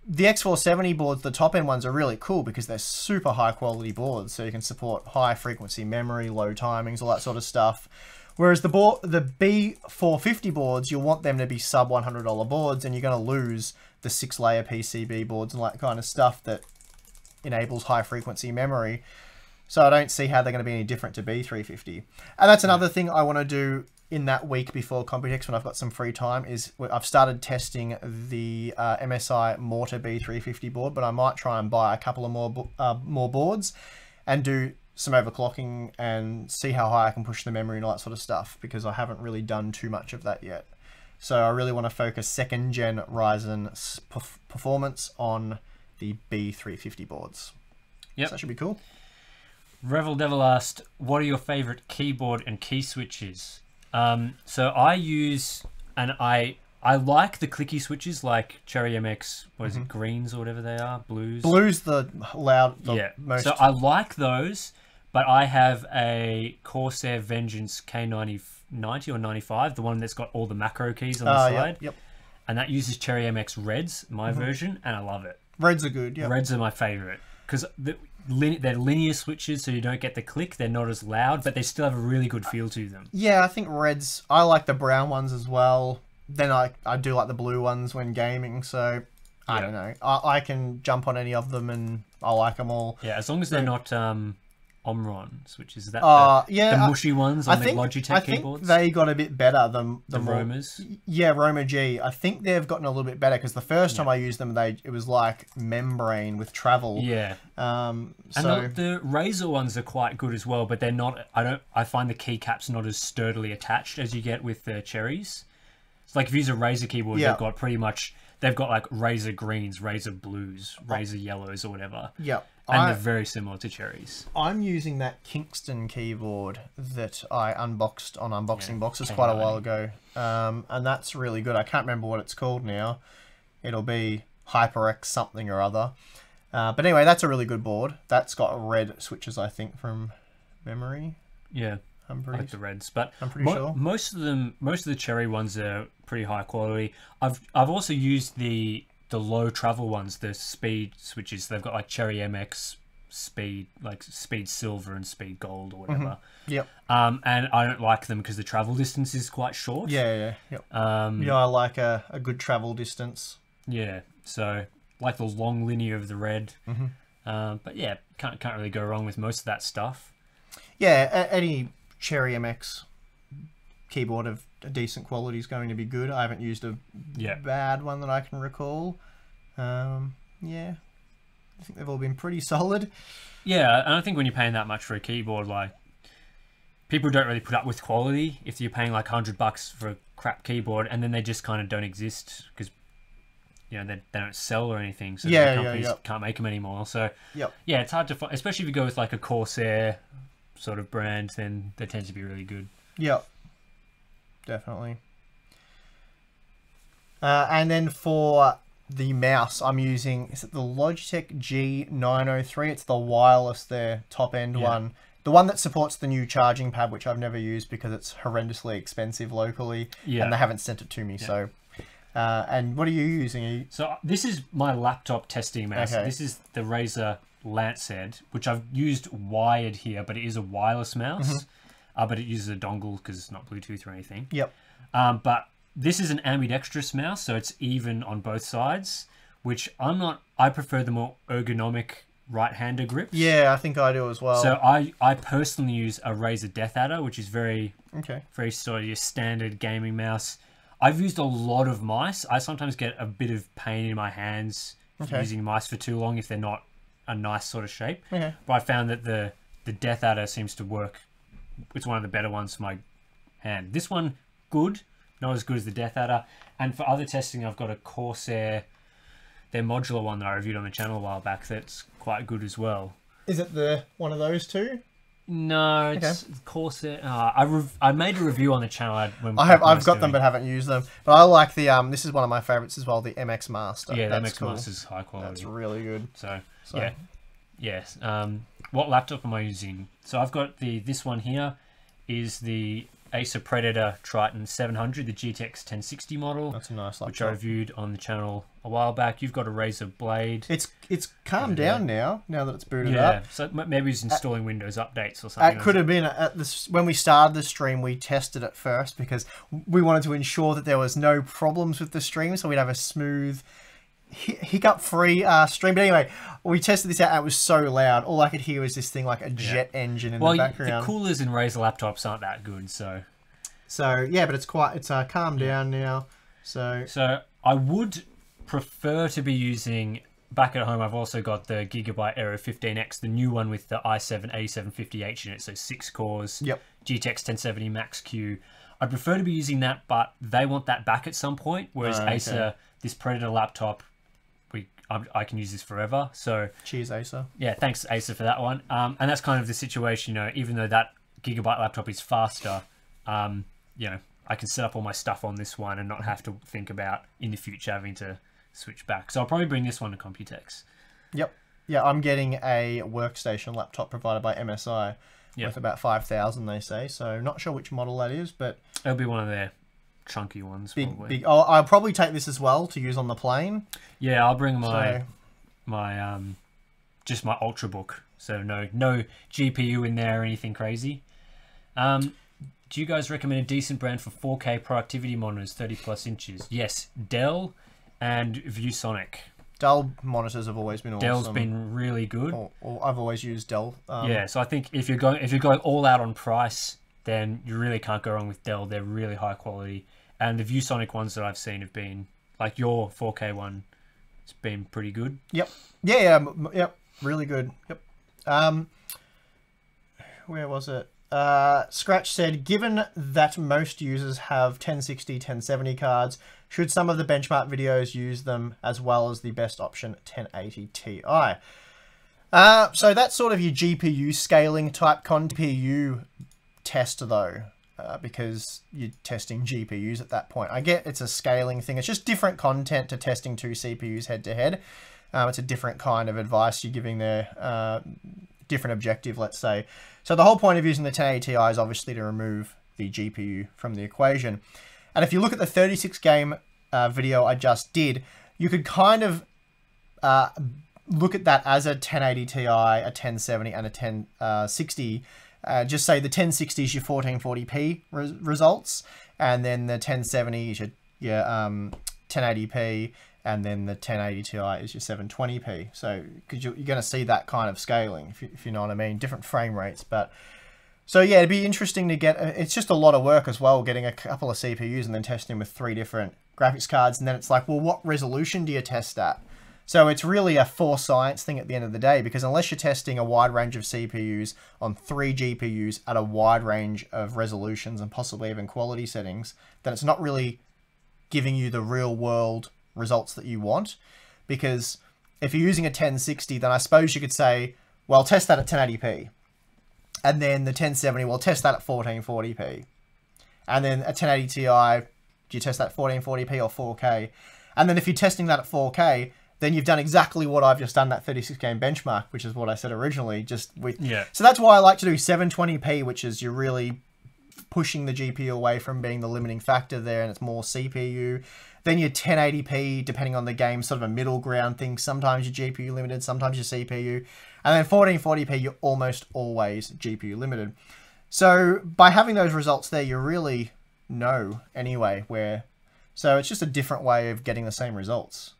the X470 boards, the top end ones, are really cool because they're super high quality boards. So you can support high frequency memory, low timings, all that sort of stuff. Whereas the B450 boards, you'll want them to be sub $100 boards, and you're going to lose the 6-layer PCB boards and all that kind of stuff that enables high frequency memory. So I don't see how they're going to be any different to B350. And that's another thing I want to do in that week before Computex when I've got some free time, is I've started testing the MSI Mortar B350 board, but I might try and buy a couple of more boards and do some overclocking and see how high I can push the memory and all that sort of stuff, because I haven't really done too much of that yet. So I really want to focus 2nd gen Ryzen performance on the B350 boards. Yep. So that should be cool. Revel Devil asked, what are your favorite keyboard and key switches? So I use, and I like the clicky switches like Cherry MX, what is it, greens or whatever they are, blues? Blue's the loud, the most... So I like those, but I have a Corsair Vengeance K90 or 95, the one that's got all the macro keys on the side. Yep. And that uses Cherry MX Reds, my version, and I love it. Reds are good, yeah. Reds are my favorite because they're linear switches, so you don't get the click. They're not as loud, but they still have a really good feel to them. Yeah, I think Reds... I like the brown ones as well. Then I do like the blue ones when gaming, so I don't know. I can jump on any of them and I like them all. Yeah, as long as they're not Omron switches. That yeah, the mushy ones on the Logitech keyboards. They got a bit better than the Romas. Yeah, Roma G. I think they've gotten a little bit better because the first time I used them, it was like membrane with travel. Yeah. And the Razer ones are quite good as well, but they're not. I find the keycaps not as sturdily attached as you get with the Cherries. It's like if you use a Razer keyboard, they've got pretty much. They've got like Razer greens, Razer blues, Razer yellows, or whatever. Yeah. And they're very similar to Cherries. I'm using that Kingston keyboard that I unboxed on Unboxing Boxes quite a while ago. And that's really good. I can't remember what it's called now. It'll be HyperX something or other. But anyway, that's a really good board. That's got red switches, I think, from memory. Yeah. I like the Reds, but I'm pretty sure most of the Cherry ones are pretty high quality. I've also used the low travel ones, the speed switches. They've got like Cherry MX speed, like speed silver and speed gold or whatever. Yep. And I don't like them because the travel distance is quite short. Yep. Yeah, I like a good travel distance. Yeah, so like the long linear of the Red. But yeah, can't really go wrong with most of that stuff. Yeah, any Cherry MX keyboard of a decent quality is going to be good. I haven't used a bad one that I can recall. Yeah, I think they've all been pretty solid. Yeah, and I think when you're paying that much for a keyboard, like, people don't really put up with quality if you're paying like $100 for a crap keyboard, and then they just kind of don't exist because, you know, they don't sell or anything, so the companies can't make them anymore. So yeah, it's hard to find, especially if you go with like a Corsair sort of brand, then they tend to be really good. Yep, definitely. And then for the mouse, I'm using, is it the Logitech G903? It's the wireless there, top end one. The one that supports the new charging pad, which I've never used because it's horrendously expensive locally, and they haven't sent it to me. So, and what are you using? So this is my laptop testing mouse. Okay. This is the Razer Lancet, which I've used wired here, but it is a wireless mouse. But it uses a dongle because it's not Bluetooth or anything. Yep. But this is an ambidextrous mouse, so it's even on both sides, which I prefer the more ergonomic right-hander grips. Yeah, I think I do as well. So I personally use a Razer Death Adder, which is very sort of your standard gaming mouse. I've used a lot of mice. I sometimes get a bit of pain in my hands using mice for too long if they're not a nice sort of shape. But I found that the Death Adder seems to work. It's one of the better ones for my hand. This one, good. Not as good as the Death Adder. And for other testing, I've got a Corsair, their modular one that I reviewed on the channel a while back that's quite good as well. Is it one of those two? No, it's Corsair. I made a review on the channel. I've got them but haven't used them. But I like the this is one of my favorites as well, the MX Master. Yeah, the MX Master is high quality. That's really good. So. Yeah. Yes. What laptop am I using? So I've got this one here is the Acer Predator Triton 700, the GTX 1060 model. That's a nice laptop. Which I reviewed on the channel a while back. You've got a Razer Blade. It's calmed down now that it's booted up. Yeah, so maybe he's installing Windows updates or something. It could have been at this when we started the stream. We tested it first because we wanted to ensure that there was no problems with the stream, so we'd have a smooth, hiccup-free stream. But anyway, we tested this out. And it was so loud. All I could hear was this thing like a jet engine in the background. The coolers in Razer laptops aren't that good, so yeah, but it's calmed down now. So I would prefer to be using. Back at home, I've also got the Gigabyte Aero 15X, the new one with the i7-8750H in it, so 6 cores, yep. GTX 1070 Max-Q. I'd prefer to be using that, but they want that back at some point, whereas Acer, this Predator laptop, I can use this forever. So cheers, Acer. Yeah, thanks, Acer, for that one. And that's kind of the situation, even though that Gigabyte laptop is faster, I can set up all my stuff on this one and not have to think about, in the future, having to switch back. So I'll probably bring this one to Computex. Yep. Yeah, I'm getting a workstation laptop provided by MSI with about 5,000, they say. So not sure which model that is, but it'll be one of their chunky ones. Big. Oh, I'll probably take this as well to use on the plane. Yeah, I'll bring my just my Ultrabook. So no GPU in there or anything crazy. Do you guys recommend a decent brand for 4K productivity monitors, 30+ inches? Yes, Dell and ViewSonic. Dell monitors have always been awesome. Dell's been really good. I've always used Dell. Yeah, so I think if you're going all out on price, then you really can't go wrong with Dell. They're really high quality, and the ViewSonic ones that I've seen have been like your 4K one. It's been pretty good. Yep. Yeah. Really good. Yep. Where was it? Scratch said, given that most users have 1060, 1070 cards, should some of the benchmark videos use them as well as the best option 1080 Ti? So that's sort of your GPU scaling type GPU test though, because you're testing GPUs at that point. I get it's a scaling thing. It's just different content to testing two CPUs head to head. It's a different kind of advice you're giving there. Different objective, let's say. So the whole point of using the 1080 Ti is obviously to remove the GPU from the equation. And if you look at the 36 game video I just did, you could kind of look at that as a 1080 Ti, a 1070 and a 1060. Just say the 1060 is your 1440p results, and then the 1070 is your 1080p, and then the 1080 Ti is your 720p. So, because you're going to see that kind of scaling, if you know what I mean, different frame rates. But so yeah, it'd be interesting to get. It's just a lot of work as well, getting a couple of CPUs and then testing with 3 different graphics cards, and then it's like, well, what resolution do you test at? So it's really a forced science thing at the end of the day, because unless you're testing a wide range of CPUs on 3 GPUs at a wide range of resolutions and possibly even quality settings, then it's not really giving you the real world results that you want. Because if you're using a 1060, then I suppose you could say, well, test that at 1080p. And then the 1070, well, test that at 1440p. And then a 1080 Ti, do you test that at 1440p or 4K? And then if you're testing that at 4K, then you've done exactly what I've just done, that 36 game benchmark, which is what I said originally, just with... Yeah. So that's why I like to do 720p, which is you're really pushing the GPU away from being the limiting factor there, and it's more CPU. Then your 1080p, depending on the game, sort of a middle ground thing. Sometimes you're GPU limited, sometimes you're CPU. And then 1440p, you're almost always GPU limited. So by having those results there, you really know anyway where... So it's just a different way of getting the same results.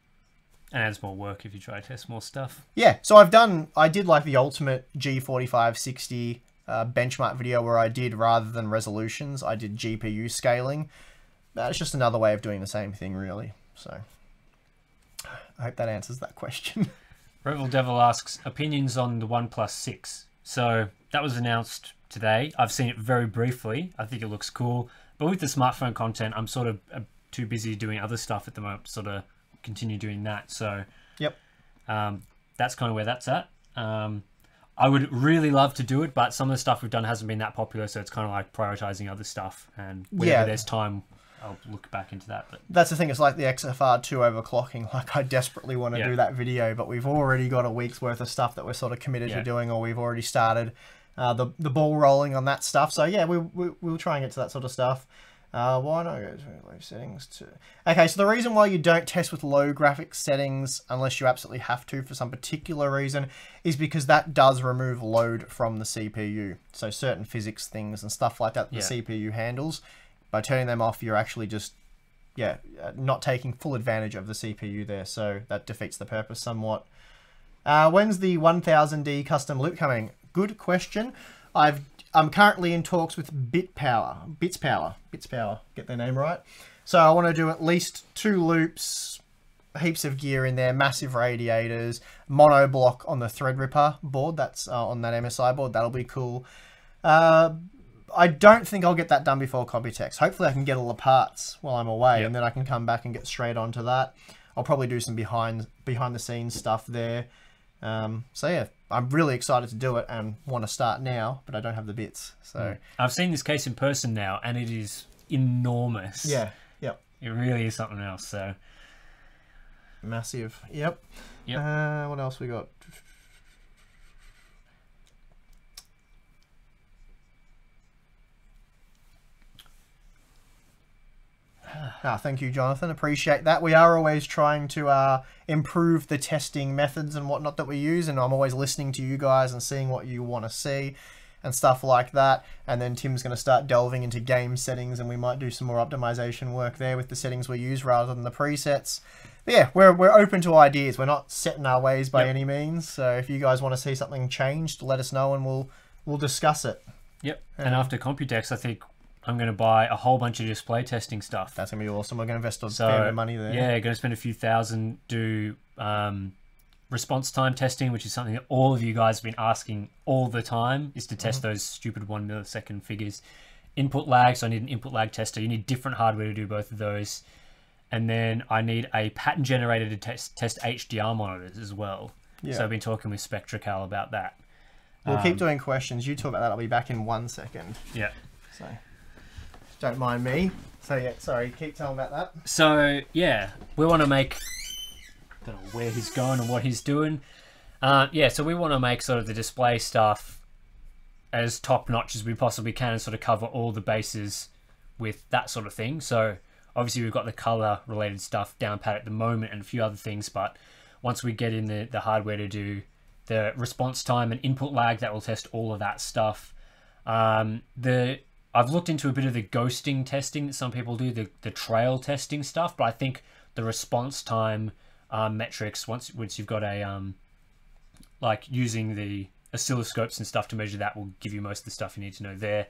And adds more work if you try to test more stuff. Yeah, so I did like the ultimate G4560 benchmark video where I did, rather than resolutions, I did GPU scaling. It's just another way of doing the same thing, really. So I hope that answers that question. Revel Devil asks, opinions on the OnePlus 6. So that was announced today. I've seen it very briefly. I think it looks cool. But with the smartphone content, I'm sort of too busy doing other stuff at the moment, sort of continue doing that. So yep, that's kind of where that's at. I would really love to do it, but some of the stuff we've done hasn't been that popular, so it's kind of like prioritizing other stuff, and whenever there's time I'll look back into that. But that's the thing, it's like the XFR2 overclocking. Like, I desperately want to do that video, but we've already got a week's worth of stuff that we're sort of committed to doing, or we've already started. the ball rolling on that stuff. So yeah, we'll try and get to that sort of stuff. Why not go to low settings to... Okay, so the reason why you don't test with low graphics settings, unless you absolutely have to for some particular reason, is because that does remove load from the CPU. So certain physics things and stuff like that the CPU handles, by turning them off, you're actually just, not taking full advantage of the CPU there. So that defeats the purpose somewhat. When's the 1000D custom loop coming? Good question. I'm currently in talks with Bitspower, get their name right. So I want to do at least 2 loops, heaps of gear in there, massive radiators, mono block on the Threadripper board, that's on that MSI board, that'll be cool. I don't think I'll get that done before Computex. Hopefully I can get all the parts while I'm away, and then I can come back and get straight onto that. I'll probably do some behind the scenes stuff there. So yeah, I'm really excited to do it and want to start now, but I don't have the bits. So I've seen this case in person now, and it is enormous. Yeah, yep. It really is something else. So massive. Yep. What else we got? Thank you, Jonathan. Appreciate that. We are always trying to improve the testing methods and whatnot that we use, and I'm always listening to you guys and seeing what you want to see and stuff like that. And then Tim's going to start delving into game settings, and we might do some more optimization work there with the settings we use rather than the presets. But yeah, we're open to ideas. We're not set in our ways by any means. So if you guys want to see something changed, let us know and we'll discuss it. Yep. And after Computex, I think I'm going to buy a whole bunch of display testing stuff. That's going to be awesome. We're going to invest a fair bit of money there. Yeah, going to spend a few thousand, do response time testing, which is something that all of you guys have been asking all the time, is to test those stupid 1 millisecond figures. Input lag, so I need an input lag tester. You need different hardware to do both of those. And then I need a pattern generator to test HDR monitors as well. Yeah. So I've been talking with Spectracal about that. We'll keep doing questions. You talk about that. I'll be back in 1 second. Yeah. So... don't mind me. So yeah, sorry, keep telling about that. So yeah, we want to make, don't know where he's going and what he's doing. Yeah, so we want to make sort of the display stuff as top notch as we possibly can and sort of cover all the bases with that sort of thing. So obviously we've got the color related stuff down pat at the moment and a few other things, but once we get in the hardware to do the response time and input lag, that will test all of that stuff. I've looked into a bit of the ghosting testing that some people do, the trail testing stuff, but I think the response time metrics, once you've got a, like using the oscilloscopes and stuff to measure that, will give you most of the stuff you need to know there.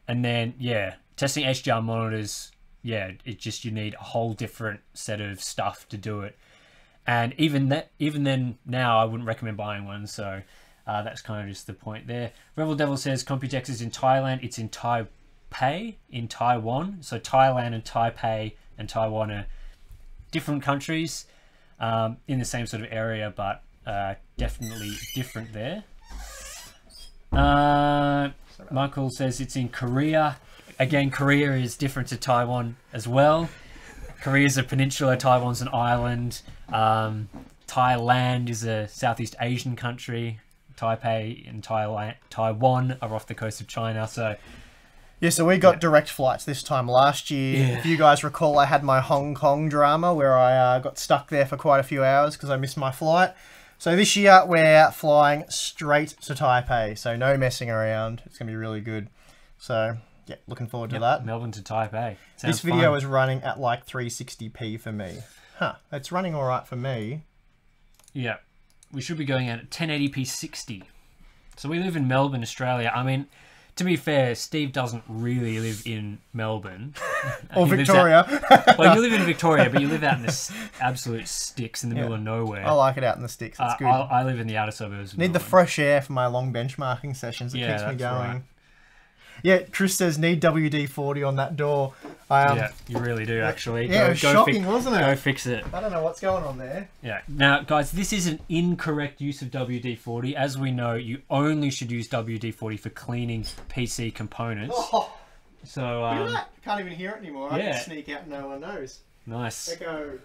And then, yeah, testing HDR monitors, yeah, you need a whole different set of stuff to do it. And even then, now I wouldn't recommend buying one, so that's kind of just the point there. Rebel Devil says Computex is in Thailand. It's in Taipei, in Taiwan. So Thailand and Taipei and Taiwan are different countries in the same sort of area, but definitely different there. Michael says it's in Korea. Again, Korea is different to Taiwan as well. Korea is a peninsula, Taiwan's an island. Thailand is a Southeast Asian country. Taipei and Taiwan are off the coast of China. So yeah, so we got direct flights this time last year. Yeah. If you guys recall, I had my Hong Kong drama where I got stuck there for quite a few hours because I missed my flight. So this year we're flying straight to Taipei, so no messing around. It's going to be really good. So yeah, looking forward to that. Melbourne to Taipei. Sounds this video is running at like 360p for me. Huh, it's running all right for me. Yeah. We should be going out at 1080p 60. So we live in Melbourne, Australia. I mean, to be fair, Steve doesn't really live in Melbourne. Or Victoria. Well, you live in Victoria, but you live out in the absolute sticks in the middle of nowhere. I like it out in the sticks. It's good. I live in the outer suburbs. Need the fresh air for my long benchmarking sessions. It keeps me going. Right. Yeah, Chris says need WD-40 on that door. Yeah, you really do, actually. Yeah, it was shocking, wasn't it? Go fix it. I don't know what's going on there. Yeah. Now, guys, this is an incorrect use of WD-40. As we know, you only should use WD-40 for cleaning PC components. Oh, so, look at that. Can't even hear it anymore. I can sneak out and no one knows. Nice. Echo.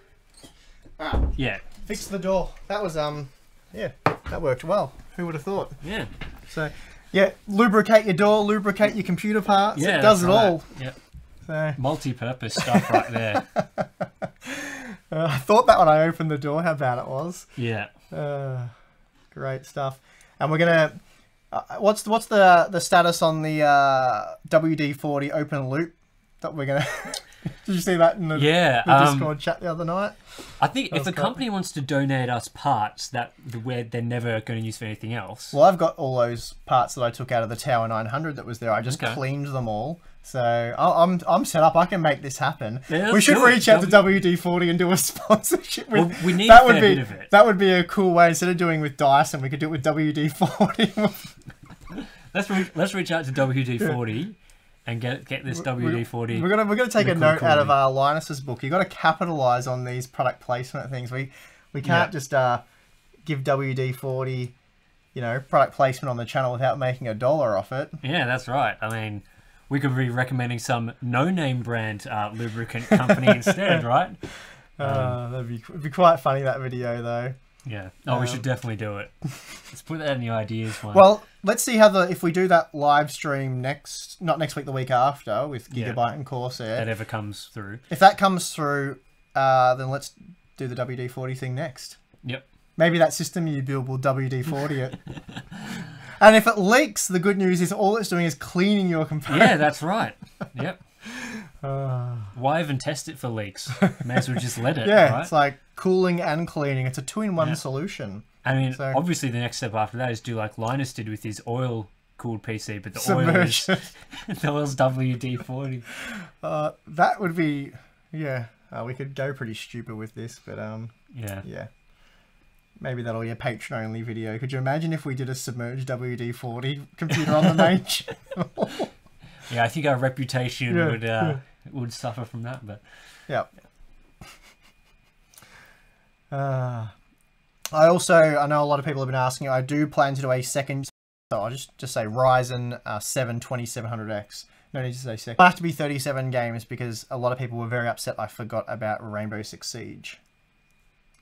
Yeah. Fix the door. That was, yeah, that worked well. Who would have thought? Yeah. So... Yeah, lubricate your door, lubricate your computer parts. Yeah, it does that's it right. all. Yep. So, Multi-purpose stuff right there. I thought that when I opened the door how bad it was. Yeah. Great stuff. And we're gonna. What's the status on the WD-40 open loop that we're gonna? Did you see that in the Discord chat the other night? I think if a company wants to donate us parts that they're never going to use for anything else. Well, I've got all those parts that I took out of the Tower 900 that was there. I just cleaned them all. So I'm set up. I can make this happen. Yeah, we should reach out to WD-40 and do a sponsorship. Well, we need a fair bit of it. That would be a cool way. Instead of doing with Dyson, we could do it with WD-40. Let's reach out to WD-40 and get this WD-40. We're gonna take a note out of Linus's book. You got to capitalize on these product placement things. We can't just give WD-40 product placement on the channel without making $1 off it. Yeah, that's right. I mean, we could be recommending some no-name brand lubricant company instead, right? It'd be quite funny, that video, though. Yeah. Oh, we should definitely do it. Let's put that in the ideas one. Well, let's see how if we do that live stream not next week, the week after, with Gigabyte and Corsair. That ever comes through. If that comes through, then let's do the WD-40 thing next. Yep. Maybe that system you build will WD-40 it. And if it leaks, the good news is all it's doing is cleaning your components. Yeah, that's right. Yep. Why even test it for leaks? May as well just let it. Yeah, right? It's like cooling and cleaning. It's a 2-in-1 solution. I mean, obviously the next step after that is do like Linus did with his oil-cooled PC, but the oil's WD-40. That would be, we could go pretty stupid with this, but yeah. Maybe that'll be a Patreon-only video. Could you imagine if we did a submerged WD-40 computer on the main channel? Yeah, I think our reputation would suffer from that, but... Yeah. I know a lot of people have been asking, I do plan to do a second, so I'll just say Ryzen 7 2700X. No need to say second. It'll have to be 37 games because a lot of people were very upset I forgot about Rainbow Six Siege.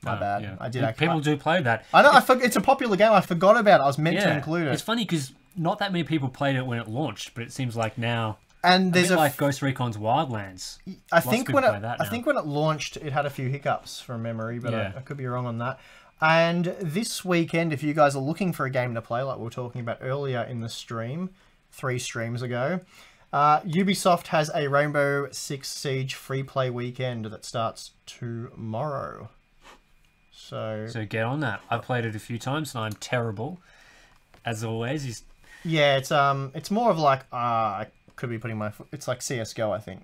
My bad. Yeah. I did actually. People do play that. I know. It's a popular game. I forgot about it. I was meant to include it. It's funny because not that many people played it when it launched, but it seems like now. And there's like Ghost Recon's Wildlands. I think when it launched, it had a few hiccups from memory, but I could be wrong on that. And this weekend, if you guys are looking for a game to play, like we were talking about earlier in the stream, 3 streams ago, Ubisoft has a Rainbow Six Siege free play weekend that starts tomorrow. So get on that. I've played it a few times and I'm terrible, as always. Yeah, it's more of like I could be putting my foot. It's like CS:GO, I think,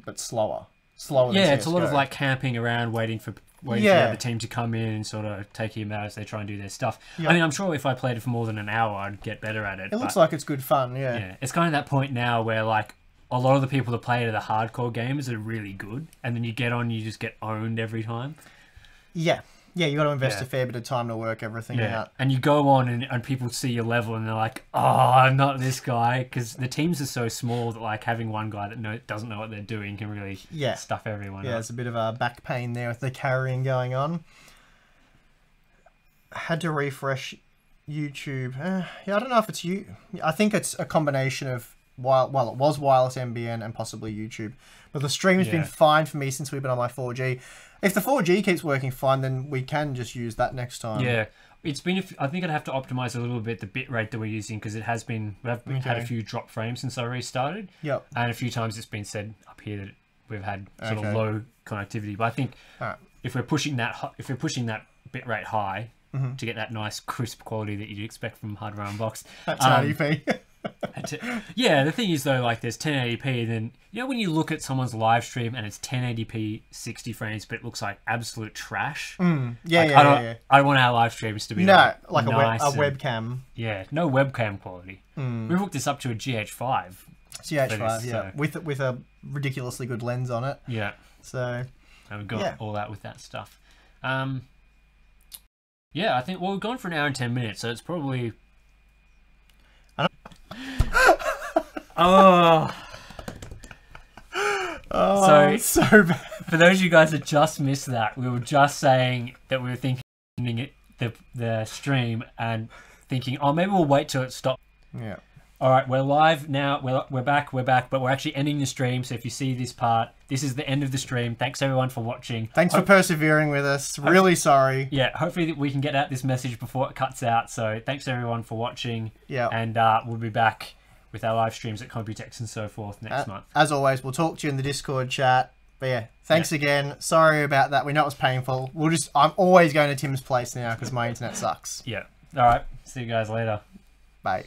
but slower. Than CS:GO. It's a lot of like camping around, waiting for the other team to come in and sort of take him out as they try and do their stuff. Yep. I mean, I'm sure if I played it for more than an hour, I'd get better at it. It looks like it's good fun. Yeah, it's kind of that point now where like a lot of the people that play it are the hardcore gamers that are really good, and then you get on, you just get owned every time. Yeah. Yeah, you got to invest a fair bit of time to work everything out. And you go on and people see your level and they're like, oh, I'm not this guy. Because the teams are so small that like having one guy that doesn't know what they're doing can really stuff everyone up. Yeah, there's a bit of a back pain there with the carrying going on. Had to refresh YouTube. I don't know if it's you. I think it's a combination of, it was wireless NBN and possibly YouTube. But the stream's been fine for me since we've been on my 4G. If the 4G keeps working fine, then we can just use that next time. Yeah, it's been. I think I'd have to optimize a little bit the bit rate that we're using because it has been. We've had a few drop frames since I restarted. Yep. And a few times it's been said up here that we've had sort of low connectivity. But I think if we're pushing that bit rate high to get that nice crisp quality that you'd expect from Hardware Unboxed, that's 1080p. Yeah, the thing is though, like there's 1080p, and then when you look at someone's live stream and it's 1080p 60 frames, but it looks like absolute trash. I don't want our live streams to be nice a webcam. Yeah, no webcam quality. We've hooked this up to a GH5. GH5, with a ridiculously good lens on it. Yeah. So. And we've got all that with that stuff. I think we've gone for an hour and 10 minutes, so it's probably. So bad. For those of you guys that just missed that, we were just saying that we were thinking the stream and thinking, maybe we'll wait till it stops. Yeah. All right, we're live now. We're back, but we're actually ending the stream. So if you see this part, this is the end of the stream. Thanks everyone for watching. Thanks for persevering with us. Really sorry. Yeah, hopefully we can get out this message before it cuts out. So thanks everyone for watching. Yeah. And we'll be back with our live streams at Computex and so forth next month. As always, we'll talk to you in the Discord chat. But yeah, thanks again. Sorry about that. We know it was painful. I'm always going to Tim's place now because my internet sucks. Yeah. All right. See you guys later. Bye.